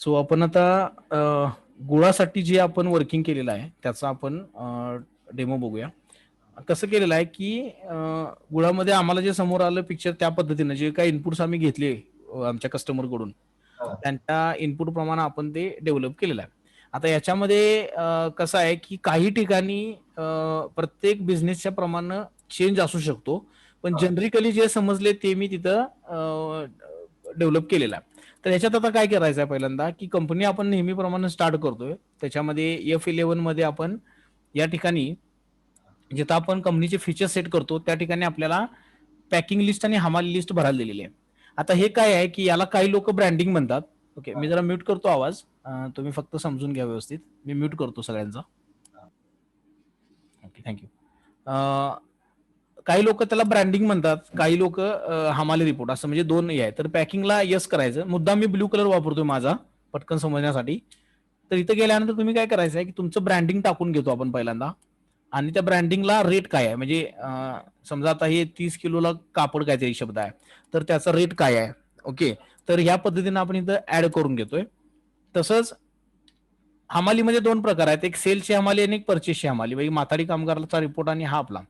So आपण आता गुळासाठी जे आपण वर्किंग केलेलं आहे त्याचा आपण डेमो बघूया. कसं केलेलं आहे की गुळामध्ये आम्हाला जे समोर आलं पिक्चर त्या पद्धतीनं जे काही इनपुट्स आम्ही घेतले आमच्या कस्टमरकडून त्यांच्या इनपुट प्रमाणे आपण ते डेव्हलप केलेलं आहे. आता याच्यामध्ये कसं आहे की काही ठिकाणी प्रत्येक बिझनेसच्या प्रमाणे चेंज असू शकतो, पण जनरिकली जे समजले ते मी तिथं डेव्हलप केलेलं आहे. तर याच्यात आता काय करायचं आहे पहिल्यांदा की कंपनी आपण नेहमीप्रमाणे स्टार्ट करतोय. त्याच्यामध्ये F11 मध्ये आपण या ठिकाणी जिथं आपण कंपनीचे फीचर सेट करतो त्या ठिकाणी आपल्याला पॅकिंग लिस्ट आणि हमाली लिस्ट भरायला दिलेली आहे. आता हे काय आहे की याला काही लोक ब्रँडिंग म्हणतात. ओके, मी जरा म्यूट करतो आवाज. तुम्ही फक्त समजून घ्या व्यवस्थित. मी म्यूट करतो सगळ्यांचा. Okay, thank you. काही लोक त्याला ब्रँडिंग म्हणतात, काही लोक हमाली रिपोर्ट, असं म्हणजे दोन हे आहे. तर पॅकिंगला यस करायचं. मुद्दा मी ब्लू कलर वापरतोय माझा पटकन समजण्यासाठी. तर इथं गेल्यानंतर तुम्ही काय करायचं आहे की तुमचं ब्रँडिंग टाकून घेतो आपण पहिल्यांदा, आणि त्या ब्रँडिंगला रेट काय आहे, म्हणजे समजा आता हे 30 किलोला कापड काहीतरी शब्द आहे, तर त्याचा रेट काय आहे. ओके, तर ह्या पद्धतीने आपण इथं ऍड करून घेतोय. तसंच हमालीमध्ये दोन प्रकार आहेत, एक सेलची हमाली आणि एक परचेसची हमाली, म्हणजे माथाडी कामगाराचा रिपोर्ट आणि हा आपला.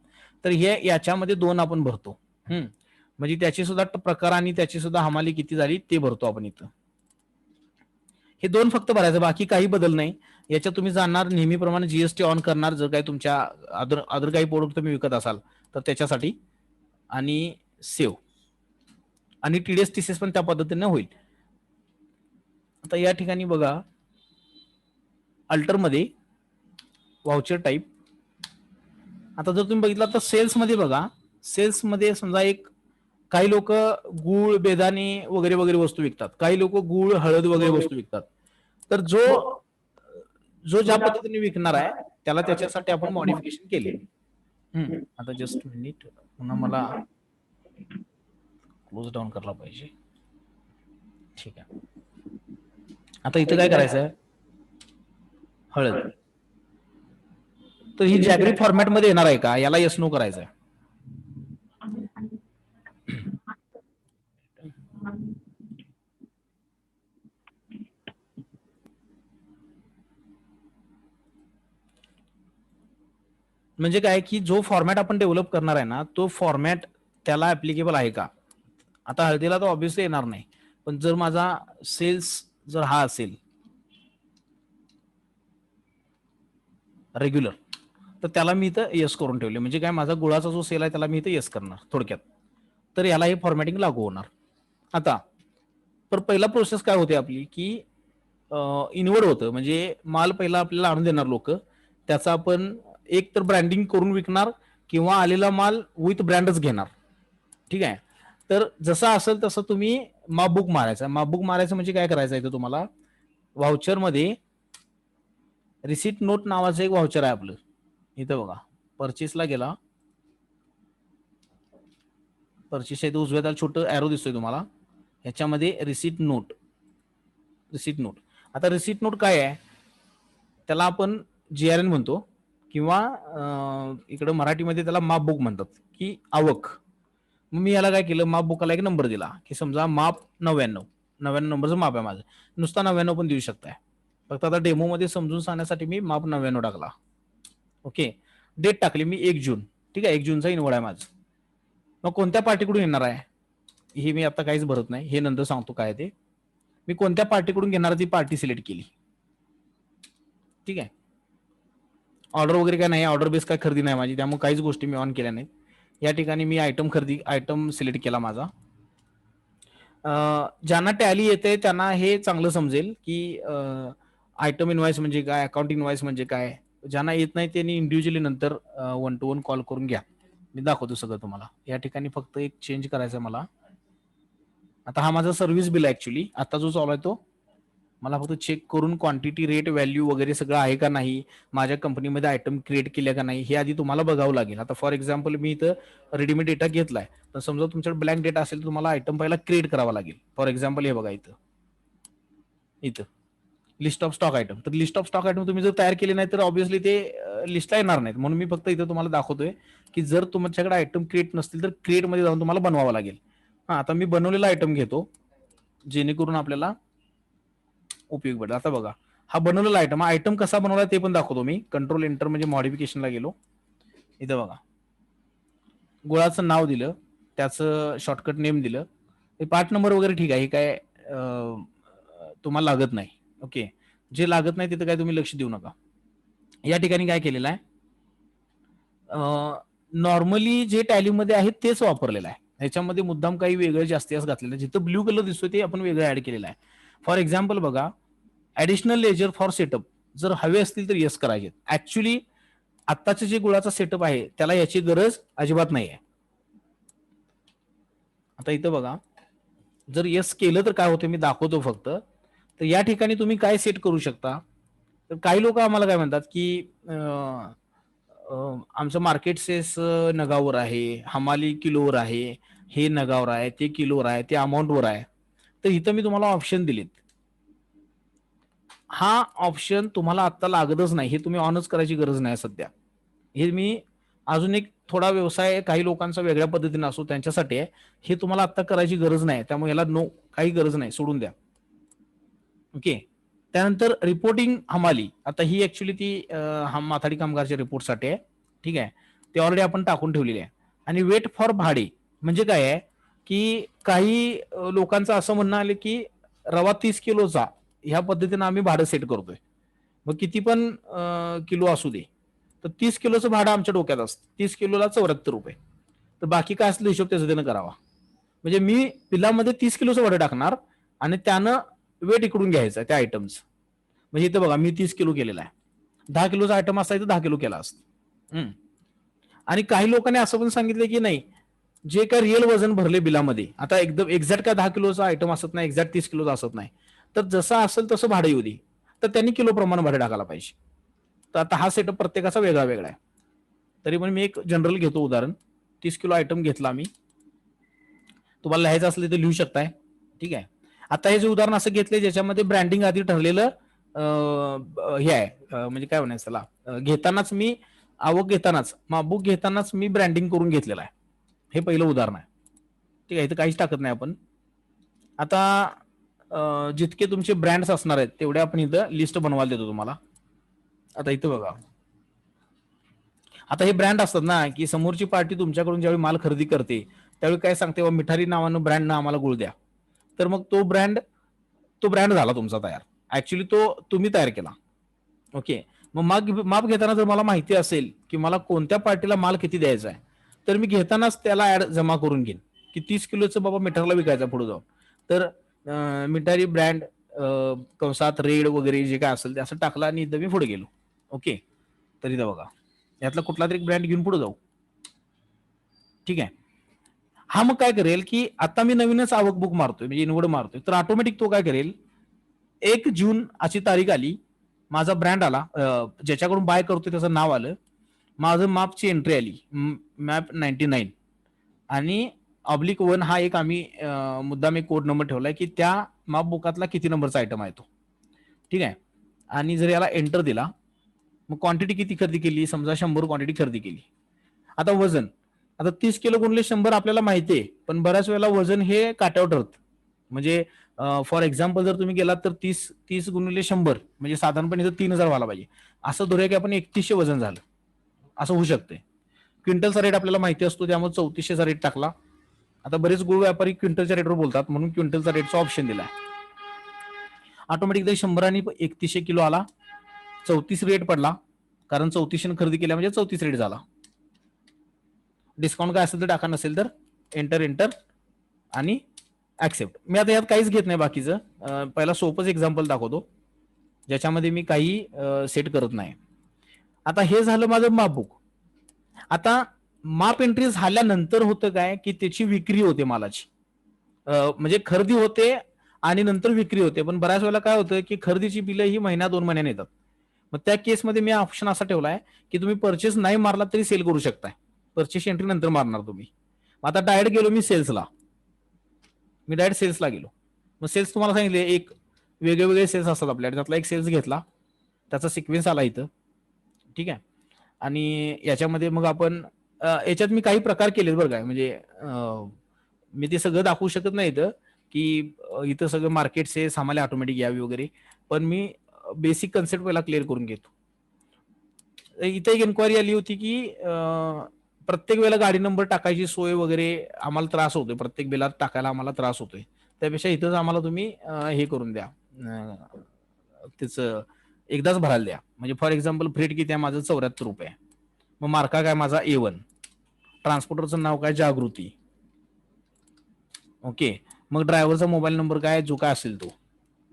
तर हे याच्यामध्ये दोन आपण भरतो. म्हणजे त्याची सुद्धा प्रकार आणि त्याची सुद्धा हमाली किती झाली ते भरतो आपण इथं. हे दोन फक्त भरायचं, बाकी काही बदल नाही. याच्यात तुम्ही जाणार नेहमीप्रमाणे जीएसटी ऑन करणार, जर काही तुमच्या अदर काही प्रोडक्ट तुम्ही विकत असाल तर त्याच्यासाठी, आणि सेव्ह, आणि टीडीएस टीसीएस पण त्या पद्धतीने होईल. आता या ठिकाणी बघा अल्टरमध्ये वाउचर टाईप. आता जर तुम्ही बघितलं तर सेल्समध्ये बघा, सेल्समध्ये समजा एक काही लोक गूळ, बेदाणे वगैरे वगैरे वस्तू विकतात, काही लोक गूळ, हळद वगैरे वस्तू विकतात. तर जो जो ज्या पद्धतीने विकणार आहे त्याला त्याच्यासाठी आपण मॉडिफिकेशन केले. आता जस्ट मिनिट, पुन्हा मला क्लोज डाऊन करायला पाहिजे. ठीक आहे. आता इथं काय करायचं आहे, हळद. तर ही जॅगरी फॉर्मॅट मध्ये येणार आहे का, याला यस नो करायचं आहे. म्हणजे काय की जो फॉर्मॅट आपण डेव्हलप करणार आहे ना, तो फॉर्मॅट त्याला ऍप्लिकेबल आहे का. आता हळदीला तर ऑब्व्हियसली येणार नाही, पण जर माझा सेल्स जर हा असेल रेग्युलर, तर त्याला मी इथं यस करून ठेवले. म्हणजे काय, माझा गुळाचा जो सेल आहे त्याला मी इथं यस करणार थोडक्यात. तर याला हे फॉर्मॅटिंग लागू होणार. आता तर पहिला प्रोसेस काय होते आपली की इनवर्ड होतं, म्हणजे माल पहिला आपल्याला आणून देणार लोक, त्याचा आपण एक तर ब्रँडिंग करून विकणार किंवा आलेला माल विथ ब्रँडच घेणार. ठीक आहे. तर जसं असेल तसं तुम्ही मापबुक मारायचं. मापबुक मारायचं म्हणजे काय करायचं आहे, तुम्हाला व्हाउचरमध्ये रिसिट नोट नावाचं एक व्हाउचर आहे आपलं. इथं बघा, परचेसला गेला, परचेस आहे, उजव्या त्याला छोटं ॲरो दिसतोय तुम्हाला, ह्याच्यामध्ये रिसिट नोट. रिसिट नोट, आता रिसिट नोट काय आहे, त्याला आपण GRN म्हणतो, किंवा इकडं मराठीमध्ये त्याला मापबुक म्हणतात की आवक. मग मी याला काय केलं, मापबुकाला एक नंबर दिला की समजा माप 99 नंबरचं माप आहे माझं. नुसता 99 पण देऊ शकताय, फक्त आता डेमो मध्ये समजून सांगण्यासाठी मी माप 99 टाकला. ओके, डेट टाकली मी 1 जून. ठीक आहे, 1 जूनचा इनवड आहे माझं. मग कोणत्या पार्टीकडून येणार आहे हे मी आता काहीच भरत नाही, हे नंतर सांगतो काय ते. मी कोणत्या पार्टीकडून घेणार ती पार्टी सिलेक्ट केली. ठीक आहे, ऑर्डर वगैरे काय नाही, ऑर्डर बेस काय खरेदी नाही माझी, त्यामुळे काहीच गोष्टी मी ऑन केल्या नाहीत. या ठिकाणी मी आयटम सिलेक्ट केला माझा. ज्यांना टॅली येते त्यांना हे चांगलं समजेल की आयटम इनवाइस म्हणजे काय, अकाउंट इनवाइस म्हणजे काय. ज्यांना येत नाही त्यांनी इंडिव्हिज्युअली नंतर 1 to 1 कॉल करून घ्या, मी दाखवतो सगळं तुम्हाला. या ठिकाणी फक्त एक चेंज करायचं मला. आता हा माझा सर्व्हिस बिल ऍक्च्युली आता जो चालू आहे तो, मला फक्त चेक करून क्वांटिटी, रेट, व्हॅल्यू वगैरे सगळं आहे का नाही, माझ्या कंपनीमध्ये आयटम क्रिएट केल्या का नाही, हे आधी तुम्हाला बघावं लागेल. आता फॉर एक्झाम्पल मी इथं रेडीमेड डेटा घेतलाय, तर समजा तुमच्याकडे ब्लँक डेटा असेल तर तुम्हाला आयटम पहिला क्रिएट करावा लागेल. फॉर एक्झाम्पल हे बघा इथं लिस्ट ऑफ स्टॉक आयटम. तर लिस्ट ऑफ स्टॉक आयटम तुम्ही जर तयार केले नाही तर ऑब्व्हियसली ते लिस्टला येणार नाहीत. म्हणून मी फक्त इथं तुम्हाला दाखवतोय की जर तुमच्याकडे आयटम क्रिएट नसतील तर क्रिएट मध्ये जाऊन तुम्हाला बनवावं लागेल. आता मी बनवलेला आयटम घेतो जेणेकरून आपल्याला उपयोग पडेल. आता बघा, हा बनवलेला आयटम, हा आयटम कसा बनवला ते पण दाखवतो मी. कंट्रोल एंटर म्हणजे मॉडिफिकेशनला गेलो. इथं बघा, गुळाचं नाव दिलं, त्याचं शॉर्टकट नेम दिलं, हे पार्ट नंबर वगैरे ठीक आहे, हे काय तुम्हाला लागत नाही. ओके, जे लागत नाही तिथं काय तुम्ही लक्ष देऊ नका. या ठिकाणी काय केलेलं आहे, नॉर्मली जे टॅलीमध्ये आहे तेच वापरलेलं आहे. ह्याच्यामध्ये मुद्दाम काही वेगळं जास्तीत जास्त घातलेलं आहे. जिथं ब्ल्यू कलर दिसतोय ते आपण वेगळं ऍड केलेलं आहे. फॉर एक्झाम्पल बघा, ऍडिशनल लेजर फॉर सेटअप जर हवे असतील तर येस करायचे. ऍक्च्युली आत्ताचं जे गुळाचा सेटअप आहे त्याला याची गरज अजिबात नाही आहे. आता इथं बघा, जर येस केलं तर काय होतं मी दाखवतो फक्त. तर या ठिकाणी तुम्ही काय सेट करू शकता, तर काही लोक आम्हाला काय म्हणतात की आमचं मार्केट सेस नगावर आहे, हमाली किलोवर आहे, हे नगावर आहे, ते किलोवर आहे, ते अमाऊंटवर आहे. तर इथं मी तुम्हाला ऑप्शन दिलेत. हा ऑप्शन तुम्हाला आता लागतच नाही, हे तुम्ही ऑनच करायची गरज नाही सध्या. हे मी अजून एक थोडा व्यवसाय काही लोकांचा वेगळ्या पद्धतीने असो त्यांच्यासाठी आहे, हे तुम्हाला आता करायची गरज नाही. त्यामुळे याला नो, काही गरज नाही, सोडून द्या. ओके, त्यानंतर रिपोर्टिंग हमाली, आता ही ऍक्च्युली ती माथाडी कामगारच्या रिपोर्टसाठी आहे. ठीक आहे, ते ऑलरेडी आपण टाकून ठेवलेली आहे. आणि वेट फॉर भाडे म्हणजे काय आहे की काही लोकांचं असं म्हणणं आलं की रवा 30 किलोचा ह्या पद्धतीनं आम्ही भाडं सेट करतोय. मग किती पण किलो असू दे, तर 30 किलोचं भाडं आमच्या डोक्यात असतं. 30 किलोला 74 रुपये. तर बाकी काय असलं हिशोब त्याचं त्यानं करावा. म्हणजे मी बिलामध्ये 30 किलोचं भाडं टाकणार आणि त्यानं वेट इकडून घ्यायचं त्या आयटमचं. म्हणजे इथं बघा, मी 30 किलो केलेला आहे. 10 किलोचा आयटम असायचं 10 किलो केला असतं. आणि काही लोकांनी असं पण सांगितलं की नाही, जे काय रिअल वजन भरले बिलामध्ये, आता एकदम एक्झॅक्ट काय 10 किलोचा आयटम असत नाही, एक्झॅक्ट 30 किलोचा असत नाही, तर जसं असेल तसं भाडं येऊ दे, तर त्यांनी किलो प्रमाणे भाडं टाकायला पाहिजे. तर आता हा सेटअप प्रत्येकाचा वेगळा वेगळा आहे. तरी पण मी एक जनरल घेतो उदाहरण. 30 किलो आयटम घेतला मी, तुम्हाला लिहायचं असलं तर लिहू शकताय. ठीक आहे, आता हे जे उदाहरण असं घेतलंय ज्याच्यामध्ये ब्रँडिंग आधी ठरलेलं हे आहे, म्हणजे काय म्हणायचं त्याला, घेतानाच मी आवक घेतानाच मापबुक घेतानाच मी ब्रँडिंग करून घेतलेलं आहे. हे पहिलं उदाहरण आहे. ठीक आहे, इथं काहीच टाकत नाही आपण. आता जितके तुमचे ब्रँड्स असणार आहेत तेवढे आपण इथं लिस्ट बनवायला देतो तुम्हाला. आता इथं बघा, आता हे ब्रँड असतात ना, की समोरची पार्टी तुमच्याकडून ज्यावेळी माल खरेदी करते त्यावेळी काय सांगते, मिठारी नावानं ब्रँडनं आम्हाला गुळ द्या. तर मग तो ब्रँड झाला तुमचा तयार. ऍक्च्युली तो तुम्ही तयार केला. ओके, मग माप घेताना जर मला माहिती असेल की मला कोणत्या पार्टीला माल किती द्यायचा आहे, तर मी घेतानाच त्याला ऍड जमा करून घेईन की 30 किलोचं बाबा मिठारला विकायचं पुढे जाऊन. तर मिठारी ब्रँड कंसात रेड वगैरे जे काय असेल ते असं टाकलं आणि इथं मी पुढे गेलो. ओके, तर इथं बघा, यातला कुठला तरी ब्रँड घेऊन पुढे जाऊ. ठीक आहे, हा मग काय करेल की आता मी नवीनच आवक बुक मारतोय, म्हणजे इनवर्ड मारतोय, तर ऑटोमॅटिक तो काय करेल, 1 जून अशी तारीख आली, माझा ब्रँड आला, ज्याच्याकडून बाय करतोय त्याचं नाव आलं, माझं मापची एंट्री आली, मॅप 99 आणि ऑब्लिक 1 हा एक आम्ही मुद्दाम एक कोड नंबर ठेवलाय की त्या माप बुकातला किती नंबरचा आयटम आहे तो. ठीक आहे, आणि जर याला एंटर दिला, मग क्वांटिटी किती खरेदी केली, समजा 100 क्वांटिटी खरेदी केली. आता वजन, आता 30 किलो गुणले 100 आपल्याला माहिती आहे, पण बऱ्याच वेळेला वजन हे काट्यावर ठरतं. म्हणजे फॉर एक्झाम्पल जर तुम्ही गेलात तर 30 गुणिले 100 म्हणजे साधारणपणे इथं 3000 व्हायला पाहिजे. असं धरूया की आपण 3100 वजन झालं, असं होऊ शकते. क्विंटलचा रेट आपल्याला माहिती असतो, त्यामुळे 3400चा रेट टाकला. आता बरेच गुळ व्यापारी क्विंटलच्या रेटवर बोलतात, म्हणून क्विंटलचा रेटचा ऑप्शन दिला. ऑटोमॅटिक 100 आणि 3100 किलो आला, 34 रेट पडला, कारण 3400 खरेदी केल्या म्हणजे 34 रेट झाला. डिस्काउंट काय असेल तर टाका, नसेल तर एंटर एंटर आणि ऍक्सेप्ट. मी आता यात काहीच घेत नाही बाकीचं, पहिला सोपंच एक्झाम्पल दाखवतो ज्याच्यामध्ये मी काही सेट करत नाही. आता हे झालं माझं मापबुक. आता माप एंट्री झाल्यानंतर होतं काय की त्याची विक्री होते मालाची, म्हणजे खरेदी होते आणि नंतर विक्री होते. पण बऱ्याच वेळेला काय होतं की खरेदीची बिलं ही महिन्या 2 महिन्याने येतात. मग त्या केसमध्ये मी ऑप्शन असा ठेवलाय की तुम्ही परचेस नाही मारला तरी सेल करू शकताय, परचेस एंट्री नंतर मारणार तुम्ही. आता डायरेक्ट गेलो मी सेल्सला, गेलो. मग सेल्स तुम्हाला सांगितले एक वेगळे वेगळे सेल्स असतात आपल्याकडे, त्यातला एक सेल्स घेतला, त्याचा सिक्वेन्स आला इथं. ठीक आहे, आणि याच्यामध्ये मग आपण याच्यात मी काही प्रकार केलेत बरं काय, म्हणजे मी ते सगळं दाखवू शकत नाही इथं की इथं सगळं मार्केट सेस आम्हाला ऑटोमॅटिक यावी वगैरे, पण मी बेसिक कन्सेप्ट पहिला क्लिअर करून घेतो. इथे एक इन्क्वायरी आली होती की प्रत्येक वेळेला गाडी नंबर टाकायची सोय वगैरे आम्हाला त्रास होतोय, प्रत्येक बिलात टाकायला आम्हाला त्रास होतोय. त्यापेक्षा इथंच आम्हाला तुम्ही हे करून द्या, त्याचं एकदाच भरायला द्या. म्हणजे फॉर एक्झाम्पल फ्रेट किती आहे माझं, 74 रुपये. मग मार्का काय माझा A1, ट्रान्सपोर्टरचं नाव काय जागृती, ओके. मग ड्रायव्हरचा मोबाईल नंबर काय जो काय असेल तो,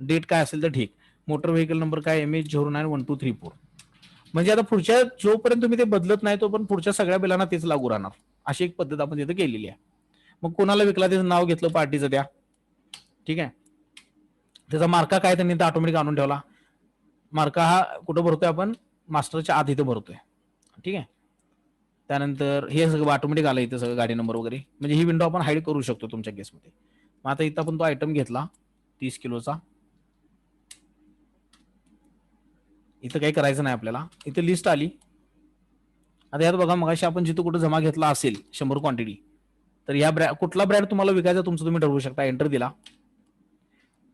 डेट काय असेल तर ठीक. मोटर व्हेकल नंबर काय MH091234. म्हणजे आता पुढच्या जोपर्यंत तुम्ही ते बदलत नाही तोपर्यंत पुढच्या सगळ्या बिलांना तेच लागू राहणार. अशी एक पद्धत आपण तिथे केलेली आहे. मग कोणाला विकला त्याचं नाव घेतलं पार्टीचं द्या, ठीक आहे. त्याचा मार्का काय त्यांनी ऑटोमॅटिक आणून ठेवला. मार्का हा कुठं भरतोय आपण, मास्टरच्या आत इथं भरतोय, ठीक आहे. त्यानंतर हे सगळं ऑटोमॅटिक आलं इथं सगळं गाडी नंबर वगैरे, म्हणजे ही विंडो आपण हाईड करू शकतो तुमच्या केसमध्ये. मग आता इथं आपण तो आयटम घेतला 30 किलोचा. इथं काही करायचं नाही आपल्याला, इथं लिस्ट आली. आता यात बघा मगाशी आपण जिथं कुठं जमा घेतला असेल 100 क्वांटिटी, तर या कुठला ब्रँड तुम्हाला विकायचा तुमचं तुम्ही ठरवू शकता. एंटर दिला.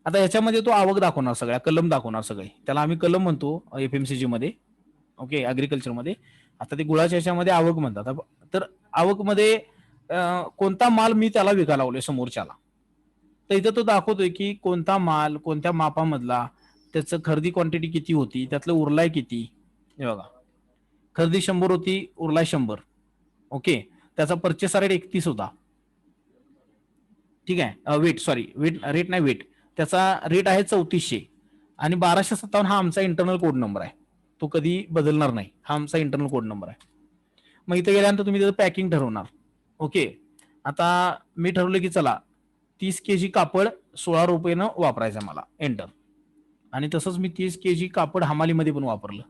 आता याच्यामध्ये तो आवक दाखवणार, सगळ्या कलम दाखवणार सगळे, त्याला आम्ही कलम म्हणतो FMCG मध्ये, ओके, अग्रिकल्चर मध्ये. आता ते गुळाच्या याच्यामध्ये आवक म्हणतात. तर आवक मध्ये कोणता माल मी त्याला विकायला लावलोय समोरच्याला, तर इथं तो दाखवतोय की कोणता माल कोणत्या मापामधला, त्याचं खरेदी क्वांटिटी किती होती, त्यातलं उरलाय किती. हे बघा, खरेदी 100 होती, उरलाय 100, ओके. त्याचा परचेस रेट 31 होता, ठीक आहे. वेट, सॉरी, वेट रेट नाही, वेट. त्याचा रेट आहे 3400 आणि 1257 हा आमचा इंटरनल कोड नंबर आहे, तो कधी बदलणार नाही, हा आमचा इंटरनल कोड नंबर आहे. मग इथे गेल्यानंतर तुम्ही त्याचं पॅकिंग ठरवणार, ओके. आता मी ठरवलं की चला 30 kg कापड 16 रुपयेनं वापरायचं मला, एंटर. आणि तसंच मी 30 kg कापड हमालीमध्ये पण वापरलं,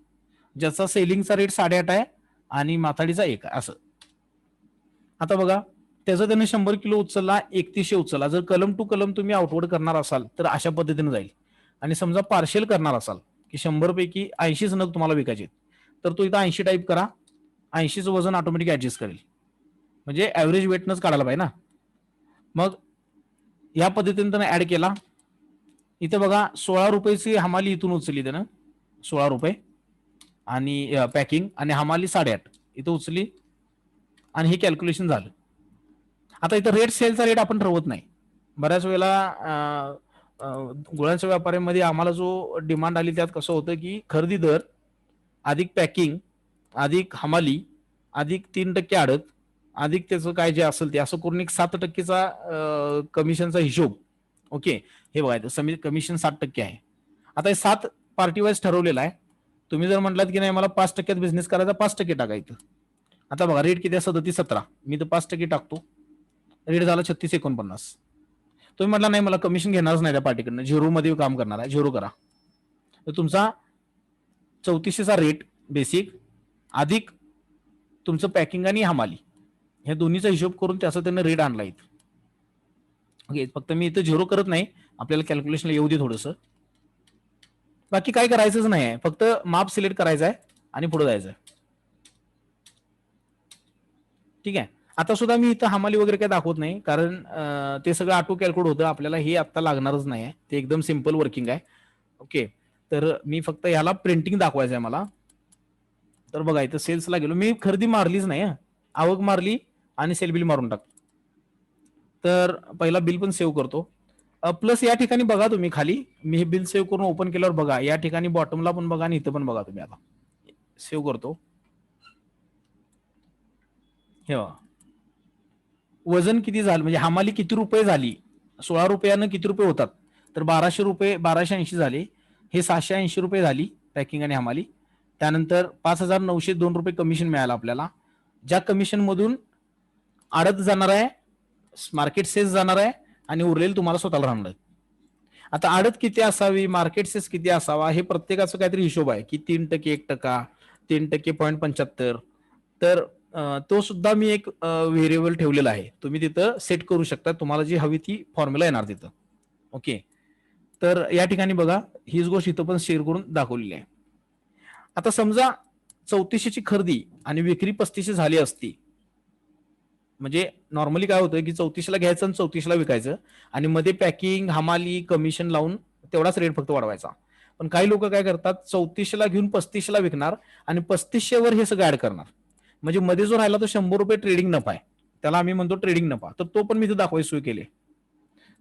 ज्याचा सेलिंगचा रेट 8.5 आहे आणि माथाडीचा 1 आहे असं. आता बघा, त्याचं त्याने 100 किलो उचलला, 3100 उचलला. जर कलम टू कलम तुम्ही आउटवर्ड करणार असाल तर अशा पद्धतीने जाईल. आणि समजा पार्शल करणार असाल की 100 पैकी 80च नग तुम्हाला विकायचे, तर तो इथं 80 टाईप करा, 80चं वजन ऑटोमॅटिक ऍडजस्ट करेल. म्हणजे ऍव्हरेज वेटनच काढायला पाहिजे ना. मग या पद्धतीने त्यानं ऍड केला. इथं बघा 16 रुपयाची हमाली इथून उचलली त्यानं, 16 रुपये आणि पॅकिंग, आणि हमाली 8.5 इथं उचलली, आणि हे कॅल्क्युलेशन झालं. आता इथं रेट, सेलचा रेट आपण ठरवत नाही. बऱ्याच वेळेला गुळांच्या व्यापाऱ्यांमध्ये आम्हाला जो डिमांड आली त्यात कसं होतं की खरेदी दर अधिक पॅकिंग अधिक हमाली अधिक 3% आडत अधिक त्याचं काय जे असेल ते असं करून एक 7%चा कमिशनचा हिशोब, ओके. हे बघायचं, कमिशन 7% आहे. आता हे 7 पार्टी वाईज ठरवलेलं आहे. तुम्ही जर म्हटलात की नाही मला 5%त बिझनेस करायचा, 5% टाकायचं. आता बघा रेट किती आहे, 37-17, मी तर 5% टाकतो, रेट झाला 36-49. तुम्ही म्हटला नाही मला कमिशन घेणारच नाही त्या पार्टीकडनं, झिरो मध्ये काम करणार आहे, झिरो करा. तर तुमचा 3400चा रेट बेसिक अधिक तुमचं पॅकिंग आणि हमाली, हे दोन्हीचा हिशोब करून त्याचा त्यानं रेट आणला इथं, ओके. फक्त मी इथं झिरो करत नाही, आपल्याला कॅल्क्युलेशनला येऊ दे थोडंसं. बाकी काय करायचंच नाही आहे, फक्त माप सिलेक्ट करायचं आहे आणि पुढे जायचं आहे, ठीक आहे. आता सुद्धा मी इथं हमाली वगैरे काय दाखवत नाही, कारण ते सगळं ऑटो कॅल्क्युलेट होतं, आपल्याला हे आता लागणारच नाही आहे, ते एकदम सिम्पल वर्किंग आहे, ओके. तर मी फक्त ह्याला प्रिंटिंग दाखवायचं आहे मला. तर बघा इथं सेल्सला गेलो, मी खरेदी मारलीच नाही, आवक मारली आणि सेल बिल मारून टाकतो. तर पहिला बिल पण सेव्ह करतो. प्लस या ठिकाणी बघा तुम्ही खाली, मी हे बिल सेव्ह करून ओपन केल्यावर बघा या ठिकाणी बॉटमला पण बघा आणि इथं पण बघा तुम्ही. आता सेव्ह करतो, हे बघा वजन किती झालं, म्हणजे हमाली किती रुपये झाली, 16 रुपयानं किती रुपये होतात, तर 1200 रुपये, 1280 झाले. हे 780 रुपये झाली पॅकिंग आणि हमाली. त्यानंतर 5902 रुपये कमिशन मिळालं आपल्याला, ज्या कमिशन मधून आडत जाणार आहे, मार्केट सेस जाणार आहे आणि उरलेलं तुम्हाला स्वतःला राहणार. आता आडत किती असावी, मार्केट सेस किती असावा, हे प्रत्येकाचं काहीतरी हिशोब आहे की 3%, 1%, 3% 0.75. तर तो सुद्धा मी एक व्हेरिएबल ठेवलेला आहे, तुम्ही तिथं सेट करू शकता, तुम्हाला जी हवी ती फॉर्म्युला येणार तिथं, ओके. तर या ठिकाणी बघा हीच गोष्ट इथं पण शेअर करून दाखवलेली आहे. आता समजा 3400ची खरेदी आणि विक्री 3500 झाली असती, म्हणजे नॉर्मली काय होतं की 34ला घ्यायचं आणि 34ला विकायचं आणि मध्ये पॅकिंग हमाली कमिशन लावून तेवढाच रेट फक्त वाढवायचा. पण काही लोक काय करतात 34ला घेऊन 35ला विकणार आणि 3500 वर हे सगळं ऍड करणार. म्हणजे मध्ये जो राहिला तो 100 रुपये ट्रेडिंग नफा आहे, त्याला आम्ही म्हणतो ट्रेडिंग नफा. तर तो पण मी इथे दाखवायची सोय केली.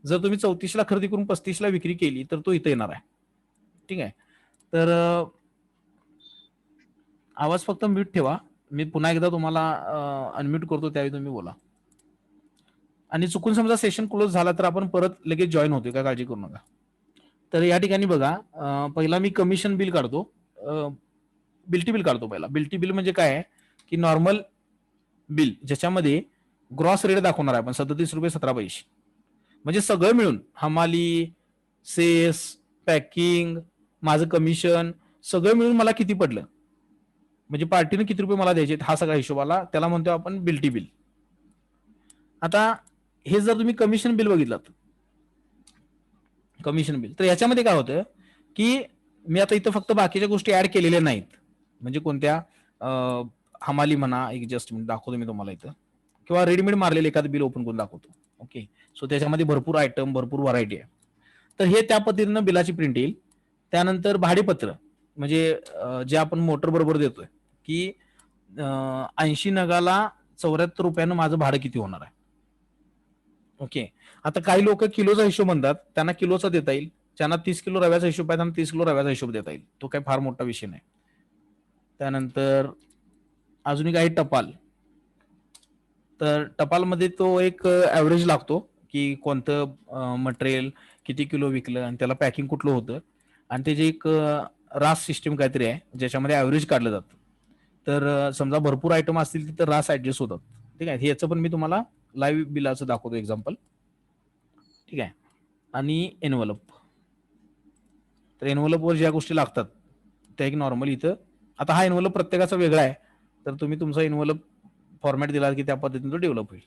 जर तुम्ही 34ला खरेदी करून 35ला विक्री केली तर तो इथे येणार आहे. ठीक आहे. तर आवाज फक्त म्यूट ठेवा. मी पुन्हा एकदा तुम्हाला अनम्यूट करतो, त्यावेळी तुम्ही बोला. आणि चुकून समजा सेशन क्लोज झाला तर आपण परत लगेच जॉईन होतोय, काय काळजी करू नका. तर या ठिकाणी बघा, पहिला मी कमिशन बिल काढतो, बिल्टी बिल काढतो पहिला. बिल्टी बिल म्हणजे काय आहे की नॉर्मल बिल ज्याच्यामध्ये ग्रॉस रेट दाखवणार आहे आपण 37 रुपये 17 पैसे, म्हणजे सगळं मिळून हमाली, सेस, पॅकिंग, माझं कमिशन सगळं मिळून मला किती पडलं, म्हणजे पार्टीने किती रुपये मला द्यायचे, हा सगळा हिशोबाला त्याला म्हणतो आपण बिल्टी बिल. आता हे जर तुम्ही कमिशन बिल बघितलं, कमिशन बिल, तर याच्यामध्ये काय होतं की मी आता इथं फक्त बाकीच्या गोष्टी ऍड केलेल्या नाहीत. म्हणजे कोणत्या, हमाली म्हणा, एक जस्ट दाखवतो मी तुम्हाला इथं, किंवा रेडीमेड मारलेलं एखादं बिल ओपन करून दाखवतो. ओके, सो त्याच्यामध्ये भरपूर आयटम, भरपूर व्हरायटी आहे. तर हे त्या पद्धतीनं बिलाची प्रिंट येईल. त्यानंतर भाडेपत्र, म्हणजे जे आपण मोटर बरोबर देतोय की 80 नगाला 74 रुपयानं माझं भाडं किती होणार आहे. ओके, आता काही लोक किलोचा हिशोब म्हणतात, त्यांना किलोचा देता येईल. ज्यांना 30 किलो रव्याचा हिशोब आहे त्यांना 30 किलो रव्याचा हिशोब देता येईल, तो काही फार मोठा विषय नाही. त्यानंतर अजून एक आहे टपाल. तर टपालमध्ये तो एक ऍव्हरेज लागतो की कोणतं मटेरियल किती किलो विकलं आणि त्याला पॅकिंग कुठलं होतं, आणि त्याची एक रास सिस्टीम काहीतरी आहे ज्याच्यामध्ये ऍव्हरेज काढलं जातं. तर समजा भरपूर आयटम असतील तिथं रास ऍडजस्ट होतात. ठीक आहे, याचं पण मी तुम्हाला लाईव्ह बिलाचं दाखवतो एक्झाम्पल. ठीक आहे, आणि एनवलप. तर एनवलपवर ज्या गोष्टी लागतात त्या एक नॉर्मल इथं, आता हा एनवलप प्रत्येकाचा वेगळा आहे, तर तुम्ही तुमचा एनवलप फॉर्मॅट दिला की त्या पद्धतीने तो डेव्हलप होईल.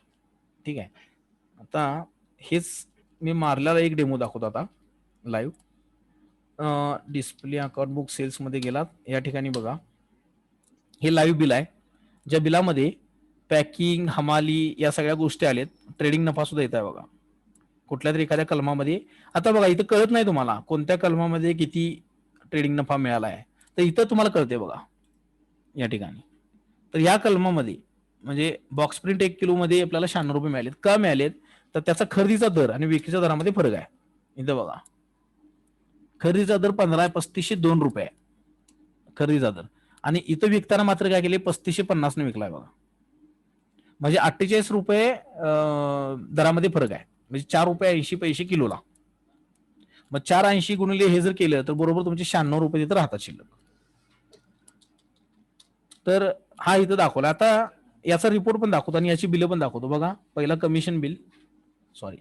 ठीक आहे, आता हेच मी मारल्याला एक डेमो दाखवतो आता live. Display account book sales मध्ये गेलात, या ठिकाणी बघा हे लाईव्ह बिल आहे, ज्या बिलामध्ये पॅकिंग, हमाली या सगळ्या गोष्टी आलेत. ट्रेडिंग नफा सुद्धा येत आहे बघा कुठल्या तरी एखाद्या कलमामध्ये. आता बघा इथं कळत नाही तुम्हाला कोणत्या कलमामध्ये किती ट्रेडिंग नफा मिळाला आहे, तर इथं तुम्हाला कळते बघा या ठिकाणी. तर या कलमामध्ये म्हणजे बॉक्स प्रिंट 1 किलो मध्ये आपल्याला 96 रुपये मिळालेत. का मिळालेत, तर त्याचा खरेदीचा दर आणि विक्रीच्या दरामध्ये फरक आहे. इथं बघा खरेदीचा दर 15,3502 रुपये खरेदीचा दर, आणि इथं विकताना मात्र काय केले 3550 ने विकलाय बघा. म्हणजे 48 रुपये दरामध्ये फरक आहे, म्हणजे 4 रुपये 80 पैसे किलोला. मग 480 गुणिले हे जर केलं तर बरोबर तुमचे 96 रुपये तिथं राहतात शिल्लक. तर हा इथं दाखवला. आता याचा रिपोर्ट पण दाखवतो आणि याची बिलं पण दाखवतो बघा. पहिला commission bill, sorry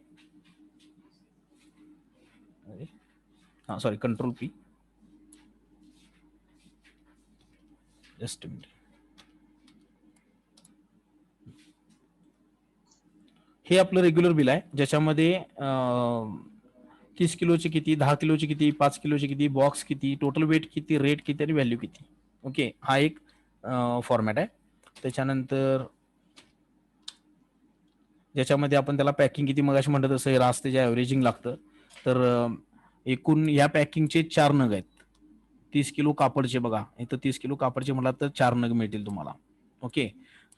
control P, just minute. हे आपलं रेग्युलर बिल आहे ज्याच्यामध्ये 30 किलोची किती, 10 किलोची किती, 5 किलोची किती, बॉक्स किती, टोटल वेट किती, रेट किती आणि व्हॅल्यू किती. ओके, हा एक फॉर्मॅट आहे. त्याच्यानंतर ज्याच्यामध्ये आपण त्याला पॅकिंग किती मगाशी म्हणत तसं रास त्याच्या ॲव्हरेजिंग लागतं. तर एकूण या पॅकिंगचे 4 नग आहेत. 30 किलो कापडचे बघा इथं 30 किलो कापडचे म्हटलं तर 4 नग मिळतील तुम्हाला. ओके,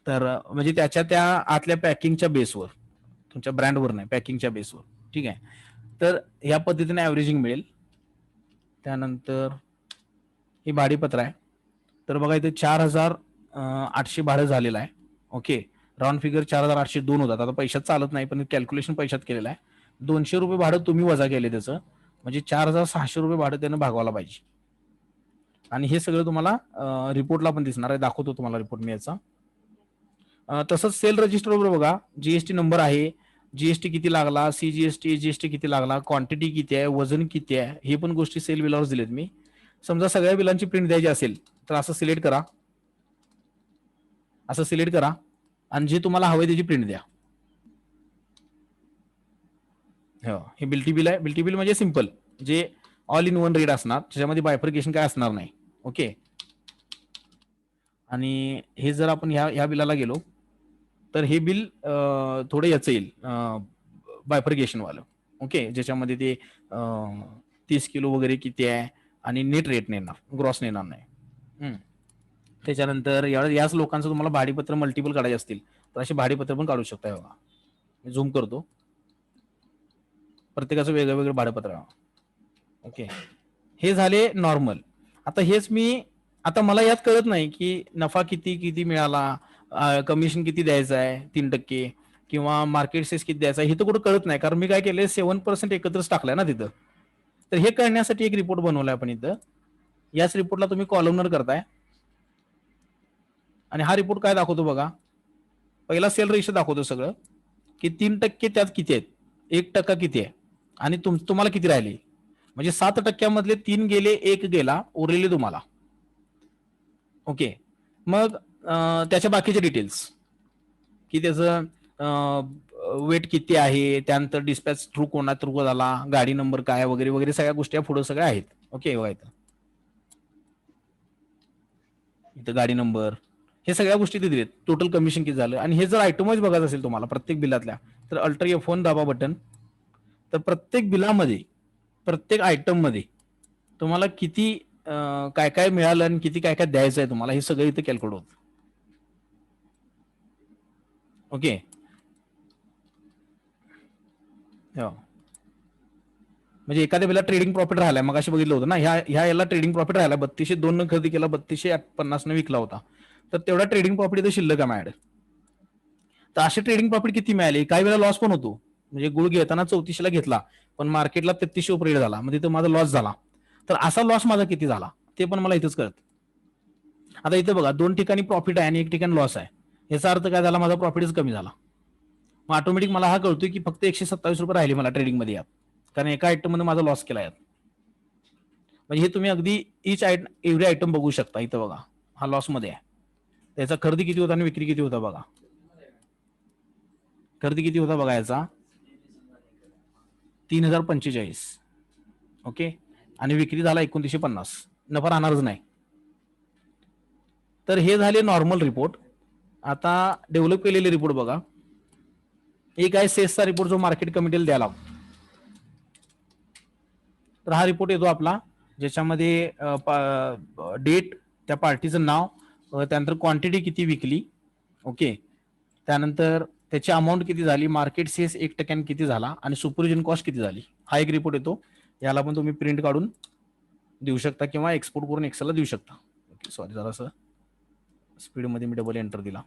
तर म्हणजे त्याच्या त्या आतल्या पॅकिंगच्या बेसवर, तुमच्या ब्रँडवर नाही, पॅकिंगच्या बेसवर. ठीक आहे, तर या पद्धतीने ॲव्हरेजिंग मिळेल. त्यानंतर हे भाडेपत्र आहे. तर बघा इथे 4,800 भाडं झालेलं आहे. ओके, राऊंड फिगर 4,802 होतात. आता पैशात चालत नाही पण कॅल्क्युलेशन पैशात केलेलं आहे. 200 रुपये भाडं तुम्ही वजा केले त्याचं, म्हणजे 4,600 रुपये भाडं त्यानं भागवायला पाहिजे. आणि हे सगळं तुम्हाला रिपोर्टला पण दिसणार आहे, दाखवतो तुम्हाला रिपोर्ट मी याचा. तसंच सेल रजिस्टरवर बघा जीएसटी नंबर आहे, जीएसटी किती लागला, सीजीएसटी जीएसटी किती लागला, क्वांटिटी किती आहे, वजन किती आहे, हे पण गोष्टी सेल बिलावर दिलेत मी. समजा सगळ्या बिलांची प्रिंट द्यायची असेल तर असं सिलेक्ट करा, असं सिलेक्ट करा आणि जे तुम्हाला हवंय त्याची प्रिंट द्या. हे बिल्टी बिल आहे. बिल्टी बिल म्हणजे सिंपल, जे ऑल इन वन रेट असणार, त्याच्यामध्ये बायफर्केशन काय असणार नाही. ओके, आणि हे जर आपण ह्या बिलाला गेलो तर हे बिल थोडं याचं येईल बायफर्गेशन वालं. ओके, ज्याच्यामध्ये ते 30 किलो वगैरे किती आहे आणि नेट रेट नेणार, ग्रॉस नेणार नाही. त्याच्यानंतर याच लोकांचं तुम्हाला भाडेपत्र मल्टिपल काढायचे असतील तर असे भाडेपत्र पण काढू शकता. बघा मी झूम करतो, प्रत्येकाचं वेगळं वेगळं भाडेपत्र. ओके, हे झाले नॉर्मल. आता हेच मी, आता मला यात कळत नाही की नफा किती किती मिळाला, कमिशन किती द्यायचं आहे 3% किंवा मार्केट सेस किती द्यायचा, हे तर कुठं कळत नाही, कारण मी काय केलंय 7% एकत्रच टाकलाय ना तिथं. तर हे कळण्यासाठी एक रिपोर्ट बनवलाय आपण इथं. याच रिपोर्टला तुम्ही कॉलमनर करताय आणि हा रिपोर्ट काय दाखवतो बघा. पहिला सेल रेशो दाखवतो सगळं, की 3% त्यात किती आहेत, 1% किती आहे आणि तुम्हाला किती राहिले. म्हणजे 7% तीन गेले, एक गेला, उरलेले तुम्हाला. ओके, मग त्याच्या बाकीचे डिटेल्स, की त्याचं वेट किती आहे, त्यानंतर डिस्पॅच थ्रू कोणा थ्रू झाला, गाडी नंबर काय वगैरे वगैरे सगळ्या गोष्टी पुढे सगळ्या आहेत. ओके, इथं गाडी नंबर, हे सगळ्या गोष्टी ते दिलेत. टोटल कमिशन किती झालं. आणि हे जर आयटम वाईज बघायचं असेल तुम्हाला प्रत्येक बिलातल्या, तर अल्टर F1 दाबा बटन. तर प्रत्येक बिलामध्ये, प्रत्येक आयटम मध्ये तुम्हाला किती काय काय मिळालं आणि किती काय काय द्यायचं आहे तुम्हाला, हे सगळं इथं कॅल्क्युलेट होतं. ओके, म्हणजे एखाद्या बिला ट्रेडिंग प्रॉफिट राहिलाय, मग अशी बघितलं होतं ना, ह्या याला ट्रेडिंग प्रॉफिट राहिला 3202 न खरेदी केला, 3250 न विकला होता, तर तेवढा ट्रेडिंग प्रॉफिट इथं शिल्लक आहे माझ्याकडे. तर असे ट्रेडिंग प्रॉफिट किती मिळाले, काही वेळा लॉस पण होतो. म्हणजे गुळ घेताना 3400 घेतला पण मार्केटला 3300 रुपये झाला, म्हणजे तिथं माझा लॉस झाला. तर असा लॉस माझा किती झाला ते पण मला इथंच कळत. आता इथे बघा, 2 ठिकाणी प्रॉफिट आहे आणि 1 ठिकाणी लॉस आहे. याचा अर्थ काय झाला, माझा प्रॉफिटच कमी झाला. मग ऑटोमॅटिक मला हा कळतोय की फक्त 127 रुपये राहिले मला ट्रेडिंग मध्ये यात, कारण एका आयटम मध्ये माझा लॉस केला यात. म्हणजे हे तुम्ही अगदी एव्हरी आयटम बघू शकता. इथं बघा, हा लॉस मध्ये आहे. त्याचा खरेदी किती होता आणि विक्री किती होता बघा. खरेदी किती होता बघा याचा, 3045. ओके, आणि विक्री झाला 2950. नफा राहणारच नाही. तर हे झाले नॉर्मल रिपोर्ट. आता डेव्हलप केलेले रिपोर्ट बघा. एक आहे सेसचा रिपोर्ट, जो मार्केट कमिटीला द्यायला. तर हा रिपोर्ट येतो आपला, ज्याच्यामध्ये डेट, त्या पार्टीचं नाव, त्यानंतर क्वांटिटी किती विकली. ओके, त्यानंतर त्याची अमाऊंट किती झाली, मार्केट सेस 1% किती झाला आणि सुपरविजन कॉस्ट किती झाली. हा एक रिपोर्ट येतो. याला पण तुम्ही प्रिंट काढून देऊ शकता किंवा एक्सपोर्ट करून एक्सेलला देऊ शकता. ओके, सॉरी जरासं स्पीडमध्ये मी डबल एंटर दिला.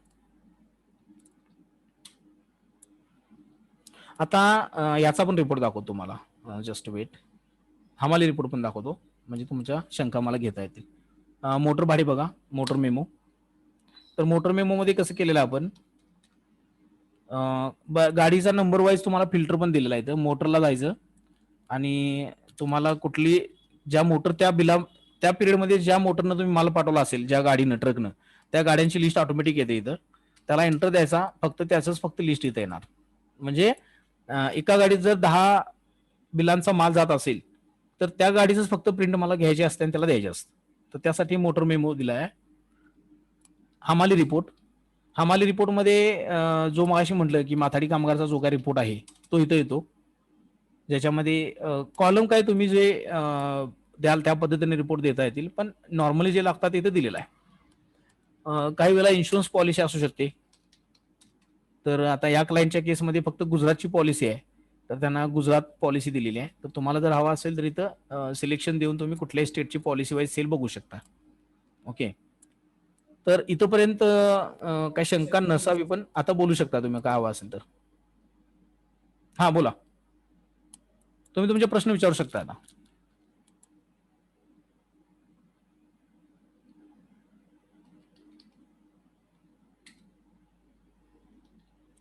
आता याचा पण रिपोर्ट दाखवतो तुम्हाला, जस्ट वेट. हमाली रिपोर्ट पण दाखवतो, म्हणजे तुमच्या शंका मला घेता येतील. मोटर भाडे बघा, मोटर मेमो. तर मोटर मेमो मध्ये कसं केलेलं आपण, गाडीचा नंबर वाईज तुम्हाला फिल्टर पण दिलेला आहे. मोटरला जायचं आणि तुम्हाला कुठली, ज्या मोटर त्या पिरियडमध्ये ज्या मोटरनं तुम्ही माल पाठवला असेल, ज्या गाडीनं, ट्रकनं, त्या गाड्यांची लिस्ट ऑटोमॅटिक येते इथं. त्याला एंटर द्यायचा, फक्त लिस्ट इथं येणार. म्हणजे एका गाडीत जर 10 बिलांचा माल जात असेल तर त्या गाडीच फक्त प्रिंट मला घ्यायची असते आणि त्याला द्यायचे असते. तर त्यासाठी मोटर मेमो दिलाय. हमाली रिपोर्ट. हमाली रिपोर्टमध्ये जो मगाशी म्हटलं की माथाडी कामगारचा जो काय रिपोर्ट आहे तो इथं येतो, ज्याच्यामध्ये कॉलम काय तुम्ही जे द्याल त्या पद्धतीने रिपोर्ट देता येतील, पण नॉर्मली जे लागतात इथं दिलेलं आहे. काही वेळेला इन्शुरन्स पॉलिसी असू शकते. तर आता या क्लायंटच्या केसमध्ये फक्त गुजरातची पॉलिसी आहे, तर त्यांना गुजरात पॉलिसी दिलेली आहे. तर तुम्हाला जर हवा असेल तर इथं सिलेक्शन देऊन तुम्ही कुठल्याही स्टेटची पॉलिसी वाईज सेल बघू शकता. ओके, तर इथंपर्यंत काही शंका नसावी, पण आता बोलू शकता तुम्ही काय हवं असेल तर. हा बोला, तुम्ही तुमचे प्रश्न विचारू शकता आता.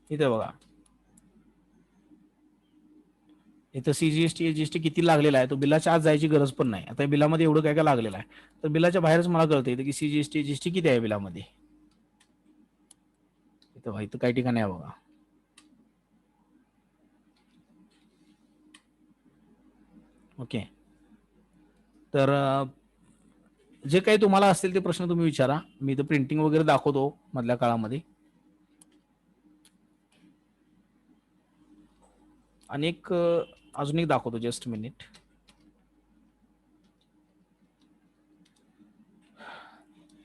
इथे बघा, इथं सीजीएसटी एजीएसटी किती लागलेला आहे, तो बिलाच्या आत जायची गरज पण नाही. आता बिलामध्ये एवढं काय काय लागलेलं आहे, तर बिलाच्या बाहेरच मला कळतं इथं की सीजीएसटी एजीएसटी किती आहे बिलामध्ये. इथं काही ठिकाणी आहे बघा. ओके, तर जे काही तुम्हाला असतील ते प्रश्न तुम्ही विचारा. मी इथं प्रिंटिंग वगैरे दाखवतो मधल्या काळामध्ये. आणि एक अजून एक दाखवतो, जस्ट मिनिट.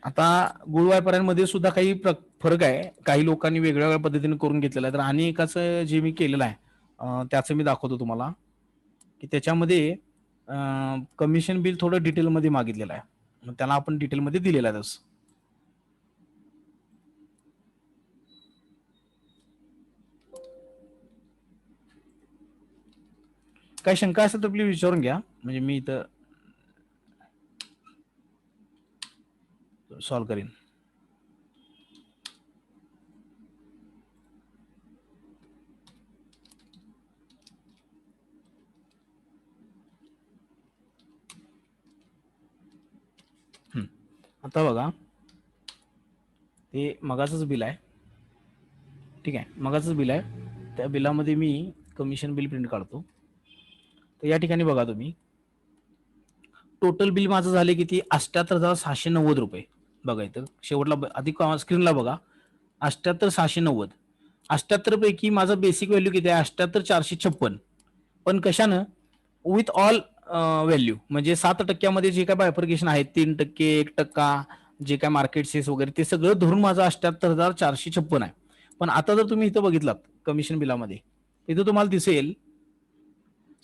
आता गुळ व्यापाऱ्यांमध्ये सुद्धा काही फरक आहे. काही लोकांनी वेगळ्या वेगळ्या पद्धतीने करून घेतलेलं आहे. तर आणि एकाचं जे मी केलेलं आहे त्याचं मी दाखवतो तुम्हाला, की त्याच्यामध्ये कमिशन बिल थोडं डिटेलमध्ये मागितलेलं आहे. मग त्याला आपण डिटेलमध्ये दिलेलं आहे तसं. काही शंका असेल तर प्लीज विचारून घ्या, म्हणजे मी इथं सॉल्व्ह करीन. आता बघा, ते मगाचंच बिल आहे, ठीक आहे, मगाचंच बिल आहे. त्या बिलामध्ये मी कमिशन बिल प्रिंट काढतो. तर या ठिकाणी बघा तुम्ही, टोटल बिल माझं झाले किती, 78,690 रुपये. बघा इथं शेवटला आधी स्क्रीनला बघा, 78,690. 78 पैकी माझं बेसिक व्हॅल्यू किती आहे, 78,456. पण कशानं, विथ ऑल व्हॅल्यू, म्हणजे 7% जे काय बायफर्केशन आहे, 3%, 1%, जे काय मार्केट सेस वगैरे, ते सगळं धरून माझं 78,456 आहे. पण आता जर तुम्ही इथं बघितलात कमिशन बिलामध्ये, इथं तुम्हाला दिसेल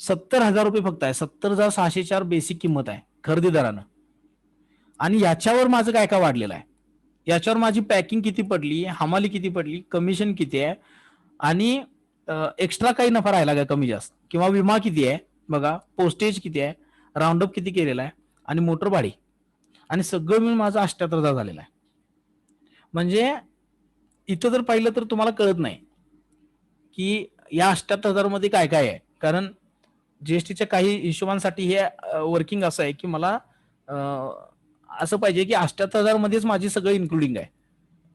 70,000 रुपये फक्त आहे. 70,604 बेसिक किंमत आहे खरेदीदारानं. आणि याच्यावर माझं काय काय वाढलेलं आहे, याच्यावर माझी पॅकिंग किती पडली, हमाली किती पडली, कमिशन किती आहे, आणि एक्स्ट्रा काही नफा राहिला का कमी जास्त, किंवा विमा किती आहे बघा, पोस्टेज किती आहे, राऊंडअप किती केलेला आहे, आणि मोटर भाडी, आणि सगळं मिळून माझं 78,000 झालेलं आहे. म्हणजे इथं जर पाहिलं तर तुम्हाला कळत नाही की या 78,000 मध्ये काय काय आहे. कारण जीएसटीच्या काही हिशोबांसाठी हे वर्किंग असं आहे की मला असं पाहिजे की 78,000 मध्येच माझी सगळं इन्क्लुडिंग आहे.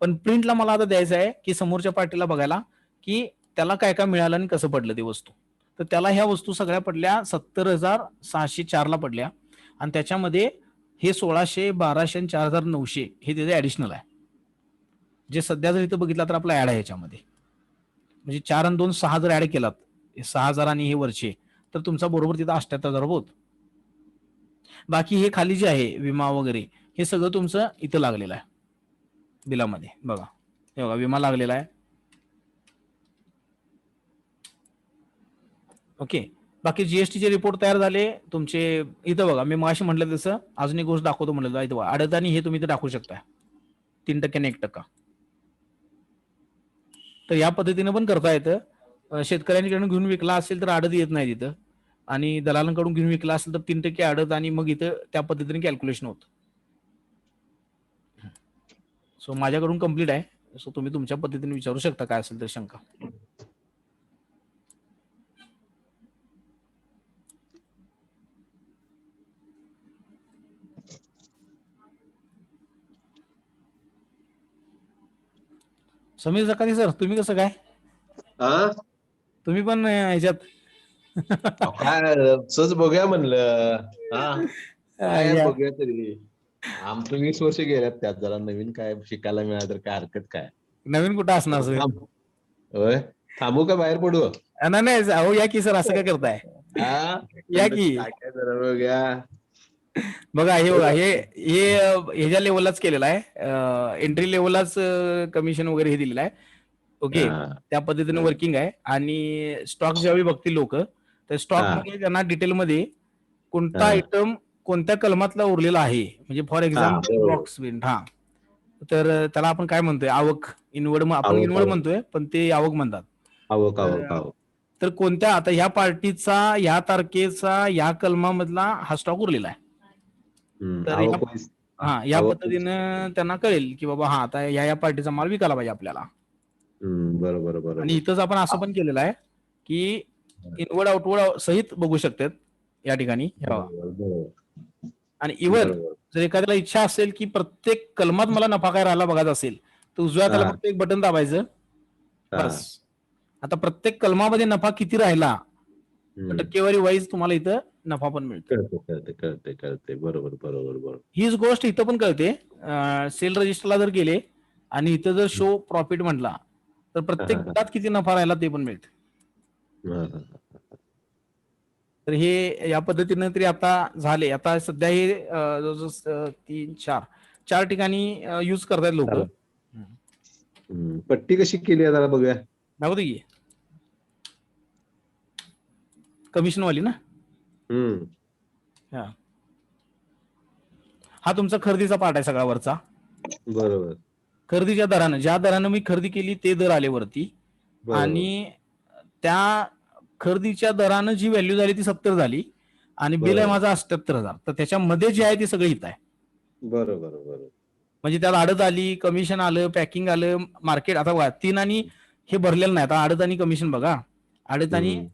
पण प्रिंटला मला आता द्यायचं आहे की समोरच्या पार्टीला बघायला की त्याला काय काय मिळालं आणि कसं पडलं ते वस्तू. तर त्याला ह्या वस्तू सगळ्या पडल्या 70,604 ला पडल्या, आणि त्याच्यामध्ये हे 1,600, 1,200 आणि 4,900 हे त्याचे ऍडिशनल आहे. जे सध्या जर इथं बघितला तर आपला ऍड आहे ह्याच्यामध्ये. म्हणजे 4 आणि 2 6 जर ऍड केलात, 6,000 आणि हे वरचे, तर तुमचा बरोबर तिथं 78,000 होत. बाकी हे खाली जे आहे विमा वगैरे, हे सगळं तुमचं इथं लागलेलं आहे बिलामध्ये. बघा हे बघा, विमा लागलेला आहे. ओके. बाकी जीएसटीचे रिपोर्ट तयार झाले तुमचे. इथं बघा, मी मगाशी म्हटलं तसं अजून एक गोष्ट दाखवतो म्हटलं, इथं अडतानी हे तुम्ही इथं दाखवू शकता 3% आणि 1%. तर या पद्धतीने पण करता येतं. शेतकऱ्यांकडून घेऊन विकला असेल तर आडत येत नाही तिथं, आणि दलालांकडून घेऊन विकला असेल तर 3% आडत, आणि मग इथं त्या पद्धतीने कॅल्क्युलेशन होतं. सो माझ्याकडून कम्प्लीट आहे. सो तुम्ही तुमच्या पद्धतीने विचारू शकता काय असेल तर शंका. समीर जकानी सर, तुम्ही कसं काय, तुम्ही पण ह्याच्यात काय सहज बघूया म्हणलं. काय बघूया तरी. आमचं 20 वर्ष गेल्यात त्यात, जरा नवीन काय शिकायला मिळालं तर काय हरकत काय. नवीन कुठं असणार सर. होय, थांबू का बाहेर पडू? नाही अहो, या की सर, असं काय करताय, या की. काय जरा बघूया. बघा हे बघा, हे हे ह्याच्या लेवललाच केलेलं आहे, एंट्री लेवललाच कमिशन वगैरे हे दिलेलं आहे. ओके, त्या पद्धतीने वर्किंग आहे. आणि स्टॉक ज्यावेळी बघतील लोक, तर स्टॉक मध्ये त्यांना डिटेलमध्ये कोणता आयटम कोणत्या कलमातला उरलेला आहे, म्हणजे फॉर एक्झाम्पल बॉक्स प्रिंट, हा, तर त्याला आपण काय म्हणतोय, आवक, इनवर्ड, आपण इनवर्ड म्हणतोय पण ते आवक म्हणतात. तर कोणत्या, आता ह्या पार्टीचा ह्या तारखेचा या कलमामधला हा स्टॉक उरलेला आहे. तर या पद्धतीनं त्यांना कळेल की बाबा हा आता या पार्टीचा माल विकायला पाहिजे आपल्याला. बरोबर. आणि इथंच आपण असं पण केलेलं आहे की इनवर्ड आउटवर्ड सहित बघू शकतात या ठिकाणी. आणि इव्हन जर एखाद्याला इच्छा असेल की प्रत्येक कलमात मला नफा काय राहिला बघायचा असेल, तर उजव्या हाताला फक्त एक बटन दाबायचं, बस. आता प्रत्येक कलमामध्ये नफा किती राहिला, टक्केवारी वाईज तुम्हाला इथं नफा पण मिळतो. कळते. बरोबर. हीच गोष्ट इथं पण कळते. सेल रजिस्टरला जर गेले आणि इथं जर शो प्रॉफिट म्हटला, तर प्रत्येक गटात किती नफा राहिला ते पण मिळते. तर हे या पद्धतीनं तरी आता झाले. आता सध्या हे जवळजवळ 3-4 ठिकाणी यूज करतायत लोक. चला. पट्टी कशी केली आहे जरा बघूया. दाखवतो की कमिशन वाली ना. हा तुमचा खरेदीचा पार्ट आहे सगळा वरचा. बरोबर खरेदीच्या दरानं, ज्या दरानं मी खरेदी केली ते दर आले वरती. बरोबर आणि त्या खरेदीच्या दरानं जी व्हॅल्यू झाली ती 70 झाली आणि बिल आहे बरोबर माझा 78,000. तर त्याच्यामध्ये जे आहे ते सगळं हित आहे. बरोबर बरोबर म्हणजे त्यात आडत आली, कमिशन आलं, पॅकिंग आलं, मार्केट. आता बघा 3 आणि हे भरलेलं नाही. आता आडत आणि कमिशन बघा. आडत आणि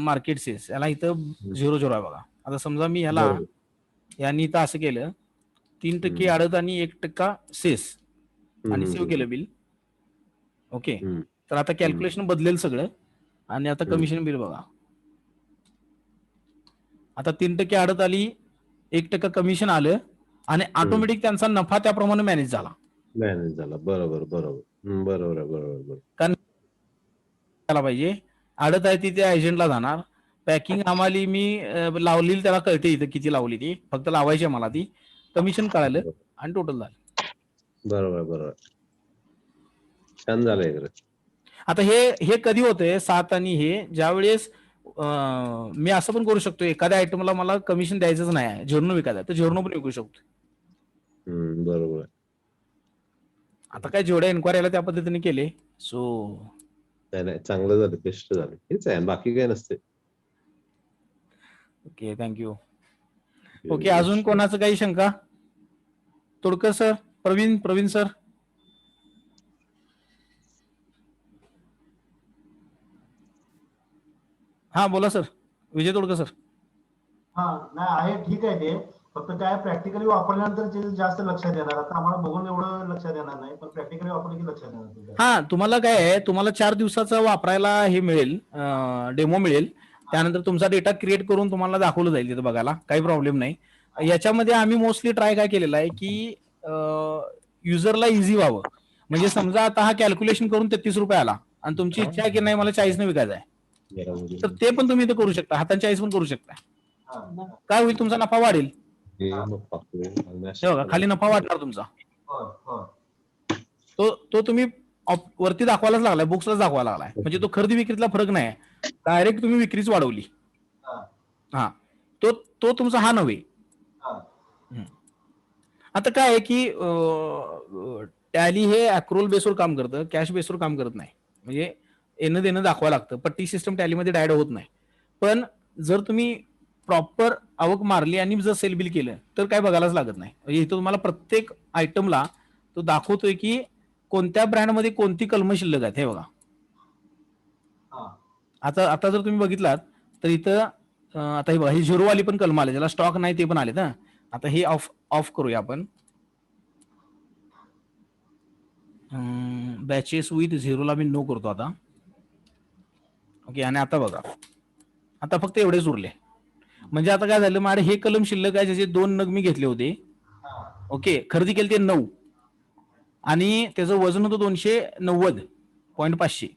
मार्केट सेल्स याला इथं 0-0 आहे बघा. आता समजा मी ह्याला बरोबर यांनी इथं असं केलं 3% आडत आणि 1% सेस आणि सेव्ह केलं बिल. ओके. तर आता कॅल्क्युलेशन बदलेल सगळं. आणि आता कमिशन बिल बघा. आता 3% आडत आली, 1% कमिशन आलं आणि ऑटोमॅटिक त्यांचा नफा त्याप्रमाणे मॅनेज झाला. मॅनेज झाला. बरोबर बरोबर बरोबर बरोबर. कारण त्याला पाहिजे आडत आहे ती त्या एजंटला जाणार. पॅकिंग आम्हाला मी लावलेली त्याला कळते इथं किती लावली ती. फक्त लावायची आहे मला ती. कमिशन कळालं आणि टोटल झालं. बरोबर बरोबर. छान झालंय. आता हे कधी होतंय 7 आणि हे ज्यावेळेस मी असं पण करू शकतो एखाद्या आयटमला मला कमिशन द्यायचंच नाही, झिरो विकायचं तर झिरो पण विकू शकतो. बरोबर. आता काय जेवढ्या एन्क्वायरी आल्या त्या पद्धतीने केले. सो नाही चांगलं झालं, बेस्ट झालं. हेच आहे, बाकी काय नसते. Okay, thank you. ओके, अजून कोणाचं काही शंका? Todkar sir, Praveen sir. हा बोला सर, विजय तोडकर सर. हा नाही आहे, ठीक आहे ते. फक्त काय प्रॅक्टिकली वापरल्यानंतर ते जास्त लक्षात येणार. आता आम्हाला बघून एवढं लक्षात येणार नाही, पण प्रॅक्टिकली वापरलं की लक्षात येणार. हा, तुम्हाला काय आहे, तुम्हाला 4 दिवसाचा वापरायला हे मिळेल, डेमो मिळेल. त्यानंतर तुमचा डेटा क्रिएट करून तुम्हाला दाखवलं जाईल तिथं बघायला, काही प्रॉब्लेम नाही. याच्यामध्ये आम्ही मोस्टली ट्राय काय केलेलं आहे की युजरला इझी व्हावं. म्हणजे समजा आता हा कॅल्क्युलेशन करून 33 रुपये आला आणि तुमची इच्छा आहे की नाही मला 40 ने विकायचा आहे, तर ते पण तुम्ही इथं करू शकता. हाताने 40 पण करू शकता. काय होईल, तुमचा नफा वाढेल. बघा, खाली नफा वाढणार तुमचा. तो तुम्ही वरती दाखवायलाच लागलाय, बुक्सलाच दाखवायला लागलाय. म्हणजे तो खरेदी विक्रीतला फरक नाही, डायरेक्ट तुम्ही विक्रीच वाढवली. हा, तो तुमचा हा नव्हे. आता काय आहे की टॅली हे अक्रोल बेसवर काम करतं, कॅश बेसवर काम करत नाही. म्हणजे येणं देणं दाखवायला लागतं. पट्टी सिस्टम टॅलीमध्ये डायड होत नाही. पण जर तुम्ही प्रॉपर आवक मारली आणि जर सेल बिल केलं तर काय बघायलाच लागत नाही. म्हणजे इथं तुम्हाला प्रत्येक आयटमला तो दाखवतोय की कोणत्या ब्रँडमध्ये कोणती कलम शिल्लक आहेत हे बघा. आता जर तुम्ही बघितलात तर इथं आता हे बघा, ही झिरोवाली पण कलम आले, ज्याला स्टॉक नाही ते पण आले ना. आता हे ऑफ करूया आपण. बॅचेस विथ झिरोला मी नो करतो आता. ओके, आणि आता बघा, आता फक्त एवढेच उरले. म्हणजे आता काय झालं, माझे हे कलम शिल्लक आहे ज्याचे 2 नग मी घेतले होते. ओके, खरेदी केली ते 9 आणि त्याचं वजन होतं 290.500.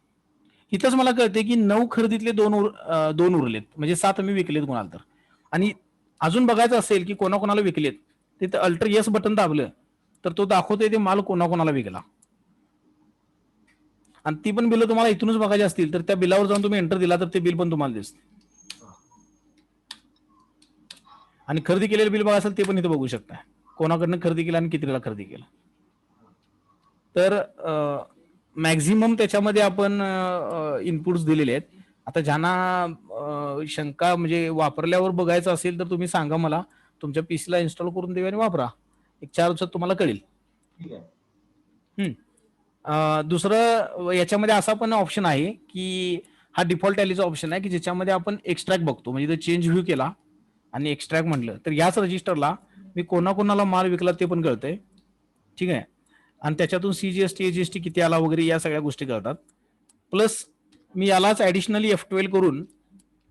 इथंच मला कळते की 9 खरेदीतले 2 उरलेत, म्हणजे 7 मी विकलेत कोणाला तर. आणि अजून बघायचं असेल की कोणाकोणाला विकलेत, तिथं अल्टर येस बटन दाबलं तर तो दाखवतोय ते माल कोणाकोणाला विकला. आणि ती पण बिलं तुम्हाला इथूनच बघायची असतील तर त्या बिलावर जाऊन तुम्ही एंटर दिला तर ते बिल पण तुम्हाला दिसते. आणि खरेदी केलेलं बिल बघा असेल ते पण इथं बघू शकता, कोणाकडनं खरेदी केलं आणि कितीला खरेदी केलं. तर मॅक्झिमम त्याच्यामध्ये आपण इनपुट्स दिलेले आहेत. आता ज्यांना शंका म्हणजे वापरल्यावर बघायचं असेल तर तुम्ही सांगा मला, तुमच्या पीसीला इन्स्टॉल करून देऊ आणि वापरा. 4 दिवसात तुम्हाला कळेल. दुसरं याच्यामध्ये असा पण ऑप्शन आहे की हा डिफॉल्ट टॅलीचा ऑप्शन आहे की ज्याच्यामध्ये आपण एक्स्ट्रॅक्ट बघतो. म्हणजे चेंज व्ह्यू केला आणि एक्स्ट्रॅक्ट म्हटलं तर याच रजिस्टरला मी कोणाकोणाला माल विकला ते पण कळतंय. ठीक आहे, आणि त्याच्यातून सीजीएसटी एजीएसटी किती आला वगैरे या सगळ्या गोष्टी कळतात. प्लस मी यालाच ऍडिशनली F12 करून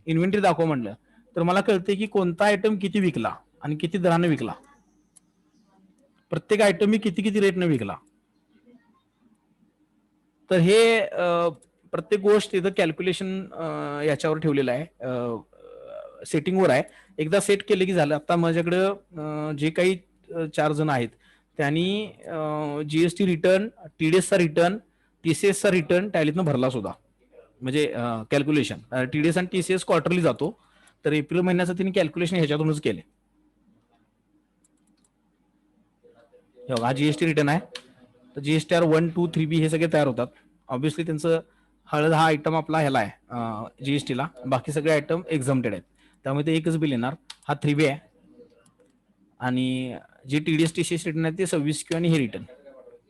इन्व्हेंटरी दाखव म्हटलं तर मला कळते की कोणता आयटम किती विकला आणि किती दराने विकला, प्रत्येक आयटम मी किती किती रेटने विकला. तर हे प्रत्येक गोष्ट इथं कॅल्क्युलेशन याच्यावर ठेवलेलं आहे, सेटिंगवर आहे. एकदा सेट केले की झालं. आता माझ्याकडे जे काही 4 जण आहेत त्यांनी जीएसटी रिटर्न, टीडीएसचा रिटर्न, टीसीएसचा रिटर्न टॅलीतनं भरला सुद्धा. म्हणजे कॅल्क्युलेशन टीडीएस आणि टीसीएस क्वार्टरली जातो, तर एप्रिल महिन्याचं त्यांनी कॅल्क्युलेशन ह्याच्यातूनच केले. हा जीएसटी रिटर्न आहे. तर जीएसटीआर 1, 2, 3B हे सगळे तयार होतात. ऑब्व्हियसली त्यांचं हळद हा आयटम आपला ह्याला आहे जीएसटीला, बाकी सगळे आयटम एक्झम्प्टेड आहेत, त्यामुळे ते एकच बिल येणार. हा 3B आहे. आणि जे टीडीएस टीसीएस रिटर्न आहे ते 26Q आणि हे रिटर्न,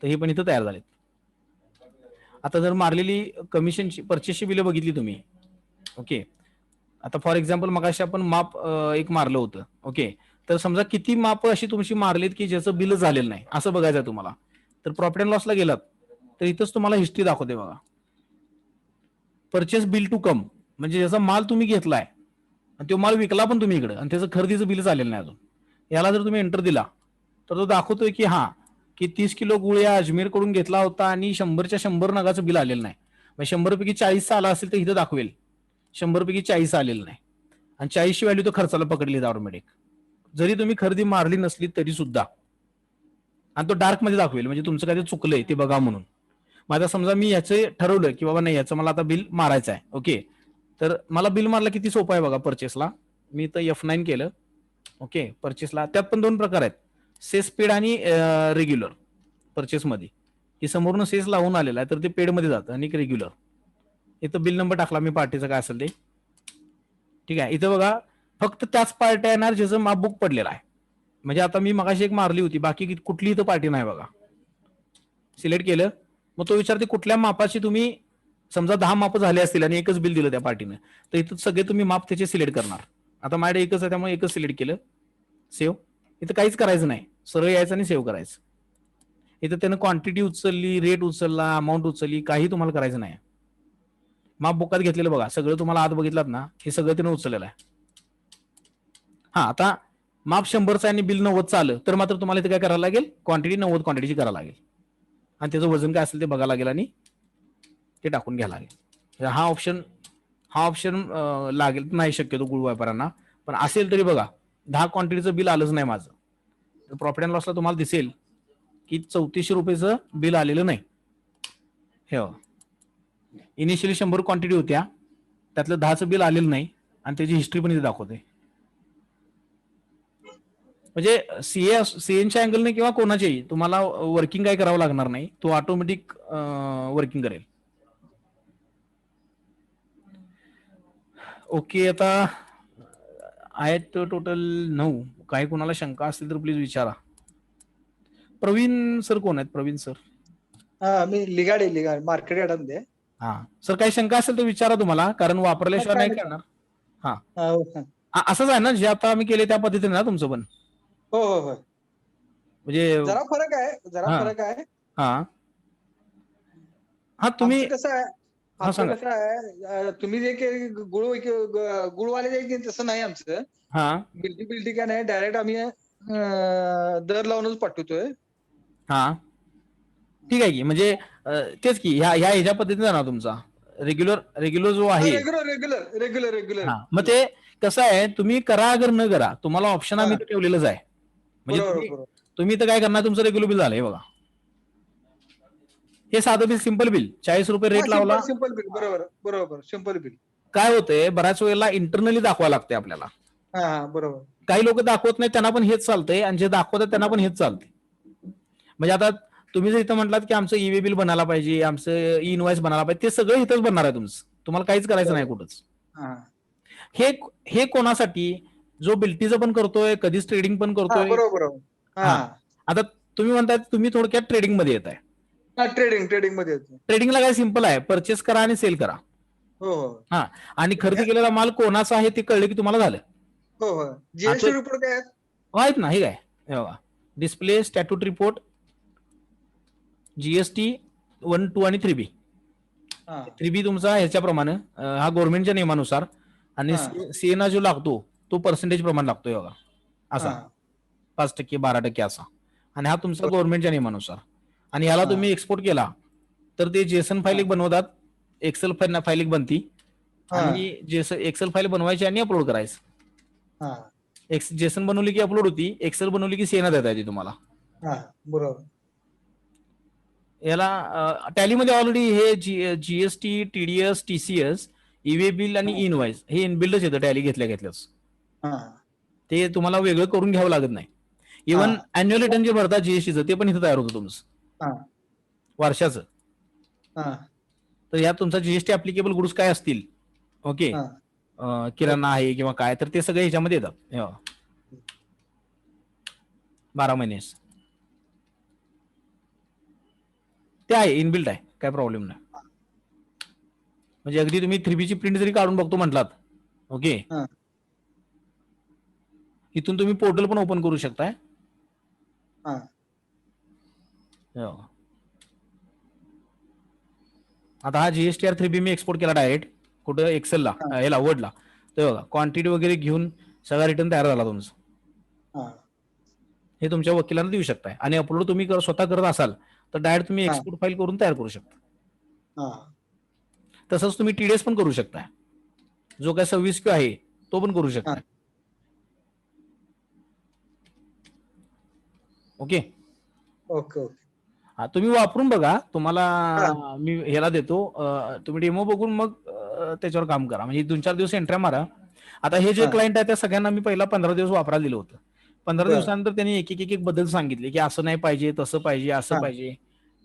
तर हे पण इथं तयार झालेत. आता जर मारलेली कमिशनची परचेसची बिलं बघितली तुम्ही, ओके, आता फॉर एक्झाम्पल मगाशी आपण माप एक मारलं होतं, ओके, तर समजा किती माप अशी तुमची मारलीत की ज्याचं बिल झालेलं नाही असं बघायचं आहे तुम्हाला. तर प्रॉफिट अँड लॉसला गेलात तर इथंच तुम्हाला हिस्ट्री दाखवते बघा. परचेस बिल टू कम म्हणजे ज्याचा माल तुम्ही घेतलाय आणि तो माल विकला पण तुम्ही इकडे आणि त्याचं खरेदीचं बिल झालेलं नाही अजून, याला जर तुम्ही एंटर दिला तर तो दाखवतोय की हा की 30 किलो गुळ या अजमेर कडून घेतला होता आणि 100च्या 100 नगाचं बिल आलेलं नाही. मग 100 पैकी 40 आला असेल तर इथं दाखवेल 100 पैकी 40 आलेलं नाही, आणि 40ची व्हॅल्यू तो खर्चाला पकडली ऑटोमॅटिक, जरी तुम्ही खरेदी मारली नसली तरी सुद्धा. आणि तो डार्क मध्ये दाखवेल म्हणजे तुमचं काय चुकलंय ते बघा म्हणून. माझा समजा मी याचं ठरवलं की बाबा नाही याचं मला आता बिल मारायचं आहे, ओके, तर मला बिल मारला किती सोपं आहे बघा. परचेसला मी तर F9 केलं, ओके. परचेसला त्यात पण 2 प्रकार आहेत, सेस पेड आणि रेग्युलर. परचेसमध्ये की समोरनं सेस लावून आलेला आहे तर ते पेड मध्ये जातं, आणि रेग्युलर इथं बिल नंबर टाकला मी पार्टीचा काय असेल ते, ठीक आहे. इथं बघा फक्त त्याच पार्ट्या येणार ज्याचं माप बुक पडलेलं आहे. म्हणजे आता मी मगाशी एक मारली होती, बाकी कुठली इथं पार्टी नाही बघा. सिलेक्ट केलं, मग तो विचारते कुठल्या मापाची तुम्ही, समजा 10 माप झाले असतील आणि एकच बिल दिलं त्या पार्टीनं, तर इथं सगळे तुम्ही माप त्याचे सिलेक्ट करणार. आता माझ्याकडे एकच आहे त्यामुळे एकच सिलेक्ट केलं, सेव्ह. इथं काहीच करायचं नाही, सरळ यायचं आणि सेव्ह करायचं. इथं त्यानं क्वांटिटी उचलली, रेट उचलला, अमाऊंट उचलली, काही तुम्हाला करायचं नाही. माप बुकात घेतलेलं बघा सगळं, तुम्हाला आत बघितलात ना, हे सगळं त्यानं उचललेलं आहे. हा, आता माप 100चं आणि बिल 90चं आलं तर मात्र तुम्हाला इथं काय करायला लागेल, क्वांटिटी 90 क्वांटिटीची करायला लागेल, आणि त्याचं वजन काय असेल ते बघायला लागेल आणि ते टाकून घ्यायला लागेल. हा ऑप्शन लागेल नाही शक्यतो गुळ व्यापाऱ्यांना, पण असेल तरी बघा 10 क्वांटिटीचं बिल आलंच नाही माझं, तर प्रॉफिट अँड लॉसला तुम्हाला दिसेल की 3400 रुपयेचं बिल आलेलं नाही. हे इनिशियली 100 क्वांटिटी होत्या, त्यातलं 10चं बिल आलेलं नाही, आणि त्याची हिस्ट्री पण इथे दाखवते. म्हणजे सीएनच्या अँगलने किंवा कोणाच्याही तुम्हाला वर्किंग काय करावं लागणार नाही, तो ऑटोमॅटिक वर्किंग करेल. ओके, आता आहेत टोटल 9. काही कोणाला शंका असतील तर प्लीज विचारा. प्रवीण सर कोण आहेत? प्रवीण सर मी लिगाड मार्केट यार्डामध्ये. हा सर, काही शंका असेल तर विचारा तुम्हाला, कारण वापरल्याशिवाय नाही करणार. हा असंच आहे ना जे आता आम्ही केले त्या पद्धतीने ना तुमचं पण? हो हो हो, म्हणजे जरा फरक आहे. हा हा तुम्ही कसं आहे, सांगा. कसं आहे, तुम्ही जे गुळवाले जे तसं नाही आमचं. हा बिल्टी काय नाही, डायरेक्ट आम्ही दर लावूनच पाठवतोय. हा ठीक आहे की, म्हणजे तेच की ह्या पद्धतीने ना तुमचा रेग्युलर जो आहे. रेग्युलर. मग ते कसं आहे, तुम्ही करा अगर न करा, तुम्हाला ऑप्शन आम्ही ठेवलेलंच आहे. म्हणजे तुम्ही तर काय करणार, तुमचं रेग्युलर बिल झालंय बघा, हे साधं बिल, सिंपल बिल, 40 रुपये रेट लावला. सिंपल बिल, बरोबर सिंपल बिल. काय होतंय, बऱ्याच वेळेला इंटरनली दाखवावं लागते आपल्याला. बरोबर. काही लोक दाखवत नाही, त्यांना पण हेच चालतंय, आणि जे दाखवतात त्यांना पण हेच चालते. म्हणजे आता तुम्ही जर इथं म्हटलात की आमचं ईवे बिल बनायला पाहिजे, आमचं इनवॉइस बनायला पाहिजे, ते सगळं इथंच बनणार आहे तुमचं, तुम्हाला काहीच करायचं नाही कुठंच. हे कोणासाठी, जो बिल्टीचं पण करतोय, कधीच ट्रेडिंग पण करतोय. बरोबर. आता तुम्ही म्हणताय तुम्ही थोडक्यात ट्रेडिंग मध्ये येत आहे. ट्रेडिंग मध्ये येतो. ट्रेडिंगला काय सिंपल आहे, परचेस करा आणि सेल करा. हा, आणि खरेदी केलेला माल कोणाचा आहे ते कळलं की तुम्हाला झालं. जीएसटी रिपोर्ट काय आहेत ना, हे काय बघा, डिस्प्ले स्टॅट्यूट रिपोर्ट, जीएसटी 1, 2 आणि 3B. 3B तुमचा ह्याच्याप्रमाणे, हा गव्हर्नमेंटच्या नियमानुसार, आणि सीएनआ जो लागतो तो पर्सेंटेज प्रमाणे लागतोय बघा, असा 5%, 12% असा, आणि हा तुमचा गव्हर्नमेंटच्या नियमानुसार. आणि ह्याला तुम्ही एक्सपोर्ट केला तर ते जेसन फाईल एक बनवतात, एक्सेल फाईल एक बनती, आणि एक्सेल फाईल बनवायची आणि अपलोड करायचं. हा जेसन बनवली की अपलोड होती, एक्सेल बनवली की सेना देता येते तुम्हाला. हा बरोबर. याला टॅलीमध्ये ऑलरेडी हे GST, TDS, TCS, e-way bill आणि इनवाइस हे इनबिल्डच येतं टॅली घेतल्याच. हा ते तुम्हाला वेगळं करून घ्यावं लागत नाही. इव्हन अॅन्युअल रिटर्न जे भरता जीएसटीचं ते पण इथं तयार होतं तुमचं हा वर्षाचं. हा तर यात तुमचा जीएसटी ऍप्लिकेबल गुड्स काय असतील, ओके, हा किराणा आहे किंवा काय, तर ते सगळे ह्याच्यामध्ये येतात. 12 महिने ते आहे, इनबिल्ट आहे, काय प्रॉब्लेम नाही. म्हणजे अगदी तुम्ही 3B ची प्रिंट जरी काढून बघतो म्हटलात, ओके, हा. इथून तुम्ही पोर्टल पण ओपन करू शकताय. हा आता हा जीएसटीआर 3B मी एक्सपोर्ट केला डायरेक्ट कुठं एक्सेलला, याला वर्डला. तर बघा क्वांटिटी वगैरे घेऊन सगळा रिटर्न तयार झाला तुमचा. हा हे तुमच्या वकिलांना देऊ शकताय आणि अपलोड तुम्ही स्वतः करत असाल तर डायरेक्ट तुम्ही हा. एक्सपोर्ट फाईल करून तयार करू शकता. हा तसंच तुम्ही टीडीएस पण करू शकताय, जो काय सर्व्हिस क्यू आहे तो पण करू शकताय. Okay okay okay. हा, तुम्ही वापरून बघा, तुम्हाला हा. मी ह्याला देतो, तुम्ही डेमो बघून मग त्याच्यावर काम करा. म्हणजे 2-4 दिवस एंट्र्या मारा. आता हे जे हा. क्लायंट आहे त्या सगळ्यांना मी पहिला 15 दिवस वापरायला दिलं होतं. 15 बरं. दिवसानंतर त्यांनी एक बदल सांगितले की असं नाही पाहिजे, तसं पाहिजे, असं हा. पाहिजे.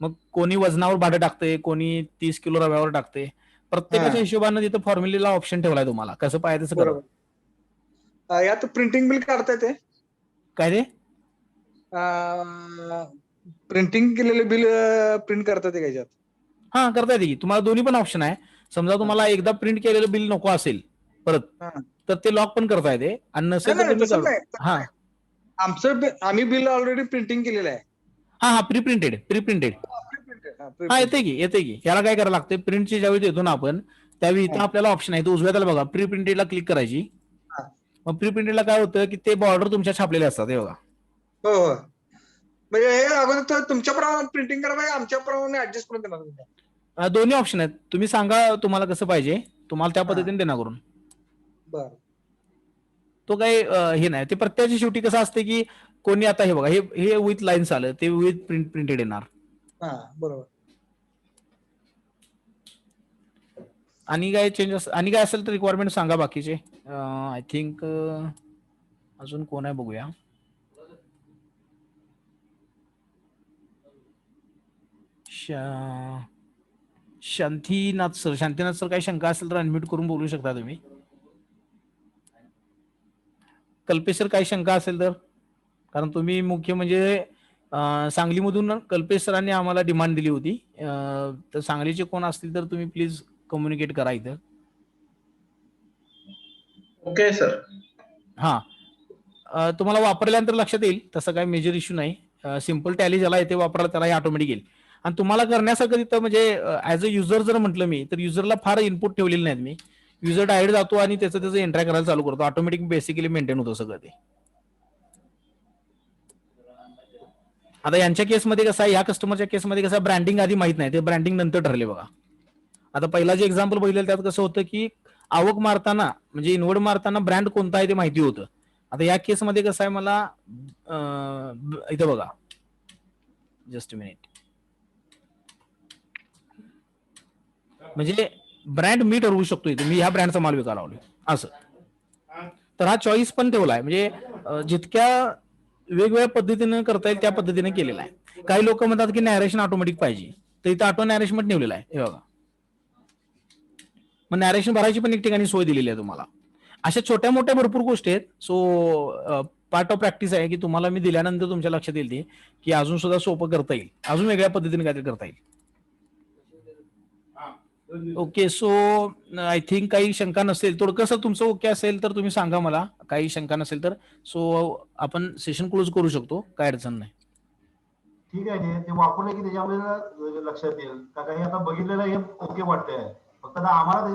मग कोणी वजनावर भाडं टाकते, कोणी 30 किलो रव्यावर टाकते. प्रत्येकाच्या हिशोबानं तिथं फॉर्म्युलीला ऑप्शन ठेवलाय, तुम्हाला कसं पाहिजे तसं करा. बरोबर. यात प्रिंटिंग बिल काढता येते काय रे? प्रिंटिंग केलेलं बिल प्रिंट करता येते का याच्यात? हा, करता येते की. तुम्हाला दोन्ही पण ऑप्शन आहे. समजा तुम्हाला एकदा प्रिंट केलेलं बिल नको असेल परत, हा. तर ते लॉक पण करता येते आणि नसेल तर नाही, तुम्ही तसं नाही. हा आम्ही बिल ऑलरेडी प्रिंटिंग केलेलं आहे. हा प्री प्रिंटेड हा, येते की. याला काय करायला लागते, प्रिंटची ज्यावेळी देतो ना आपण त्यावेळी इथं आपल्याला ऑप्शन आहे, तो उजव्या त्याला बघा, प्री प्रिंटेडला क्लिक करायची. मग प्री प्रिंटेडला काय होतं की ते बॉर्डर तुमच्या छापलेले असतात, हे बघा. हो हो. म्हणजे हे अगोदर तुमच्या प्रमाणे प्रिंटिंग करा पाहिजे, आमच्या प्रमाणे ऍडजस्ट करून देणार. दोन्ही ऑप्शन आहेत, तुम्ही सांगा तुम्हाला कसं पाहिजे, तुम्हाला त्या पद्धतीने देणार करून. बर. तो काही हे नाही, ते प्रत्येकाची शेवटी कसं असते की कोणी आता हे बघा, हे विथ लाईन्स आलं, ते विथ प्रिंटेड येणार. हा बरोबर. आणि काय चेंजेस आणि काय असेल तर रिक्वायरमेंट सांगा बाकीचे. आय थिंक अजून कोण आहे बघूया. शांतीनाथ सर काही शंका असेल तर अनम्यूट करून बोलू शकता तुम्ही. कल्पेश सर काही शंका असेल तर, कारण तुम्ही मुख्य म्हणजे सांगलीमधून कल्पेश सरांनी आम्हाला डिमांड दिली होती, तर सांगलीचे कोण असतील तर तुम्ही प्लीज कम्युनिकेट करा इथं. Okay sir. हा, तुम्हाला वापरल्यानंतर लक्षात येईल, तसं काही मेजर इश्यू नाही. सिम्पल टॅली ज्याला येते वापरायला त्याला ऑटोमॅटिक येईल. आणि तुम्हाला करण्यासारखं तिथं म्हणजे ऍज अ युजर जर म्हटलं मी, तर युजरला फार इनपुट ठेवलेलं नाहीत मी. युजर डायरेक्ट जातो आणि त्याचं एंट्री करायला चालू करतो, ऑटोमॅटिक बेसिकली मेंटेन होतं सगळं ते. आता यांच्या केसमध्ये कसं आहे, या कस्टमरच्या केसमध्ये कसं ब्रँडिंग आधी माहित नाही, ते ब्रँडिंग नंतर ठरले बघा. आता पहिला जे एक्झाम्पल बघितलं त्यात कसं होतं की आवक मारताना म्हणजे इनवर्ड मारताना ब्रँड कोणता आहे ते माहिती होतं. आता या केसमध्ये कसं आहे, मला इथं बघा, जस्ट मिनिट, म्हणजे ब्रँड मी ठरवू शकतो इथे, मी ह्या ब्रँडचा माल विकायला लावलोय असं. तर हा चॉईस पण ठेवलाय, म्हणजे जितक्या वेगवेगळ्या पद्धतीने करता येईल त्या पद्धतीने केलेला आहे. काही लोक म्हणतात की नॅरेशन ऑटोमॅटिक पाहिजे, तर इथं ऑटो नॅरेशमेंट ठेवलेला आहे, हे बघा. मग नॅरेशन भरायची पण एक ठिकाणी सोय दिलेली आहे तुम्हाला. अशा छोट्या मोठ्या भरपूर गोष्टी आहेत. सो पार्ट ऑफ प्रॅक्टिस आहे की तुम्हाला मी दिल्यानंतर तुमच्या लक्षात येईल ते की अजून सुद्धा सोपं करता येईल, अजून वेगळ्या पद्धतीने काहीतरी करता येईल. ओके, सो आय थिंक काही शंका नसेल, थोडं कसं तुमचं ओके असेल तर तुम्ही सांगा मला, काही शंका नसेल तर. सो आपण सेशन क्लोज करू शकतो, काय अडचण नाही. ठीक आहे, ते वापरलं की त्याच्यामध्ये लक्षात येईल का काही आता बघितलेलं हे ओके वाटतंय, फक्त आम्हाला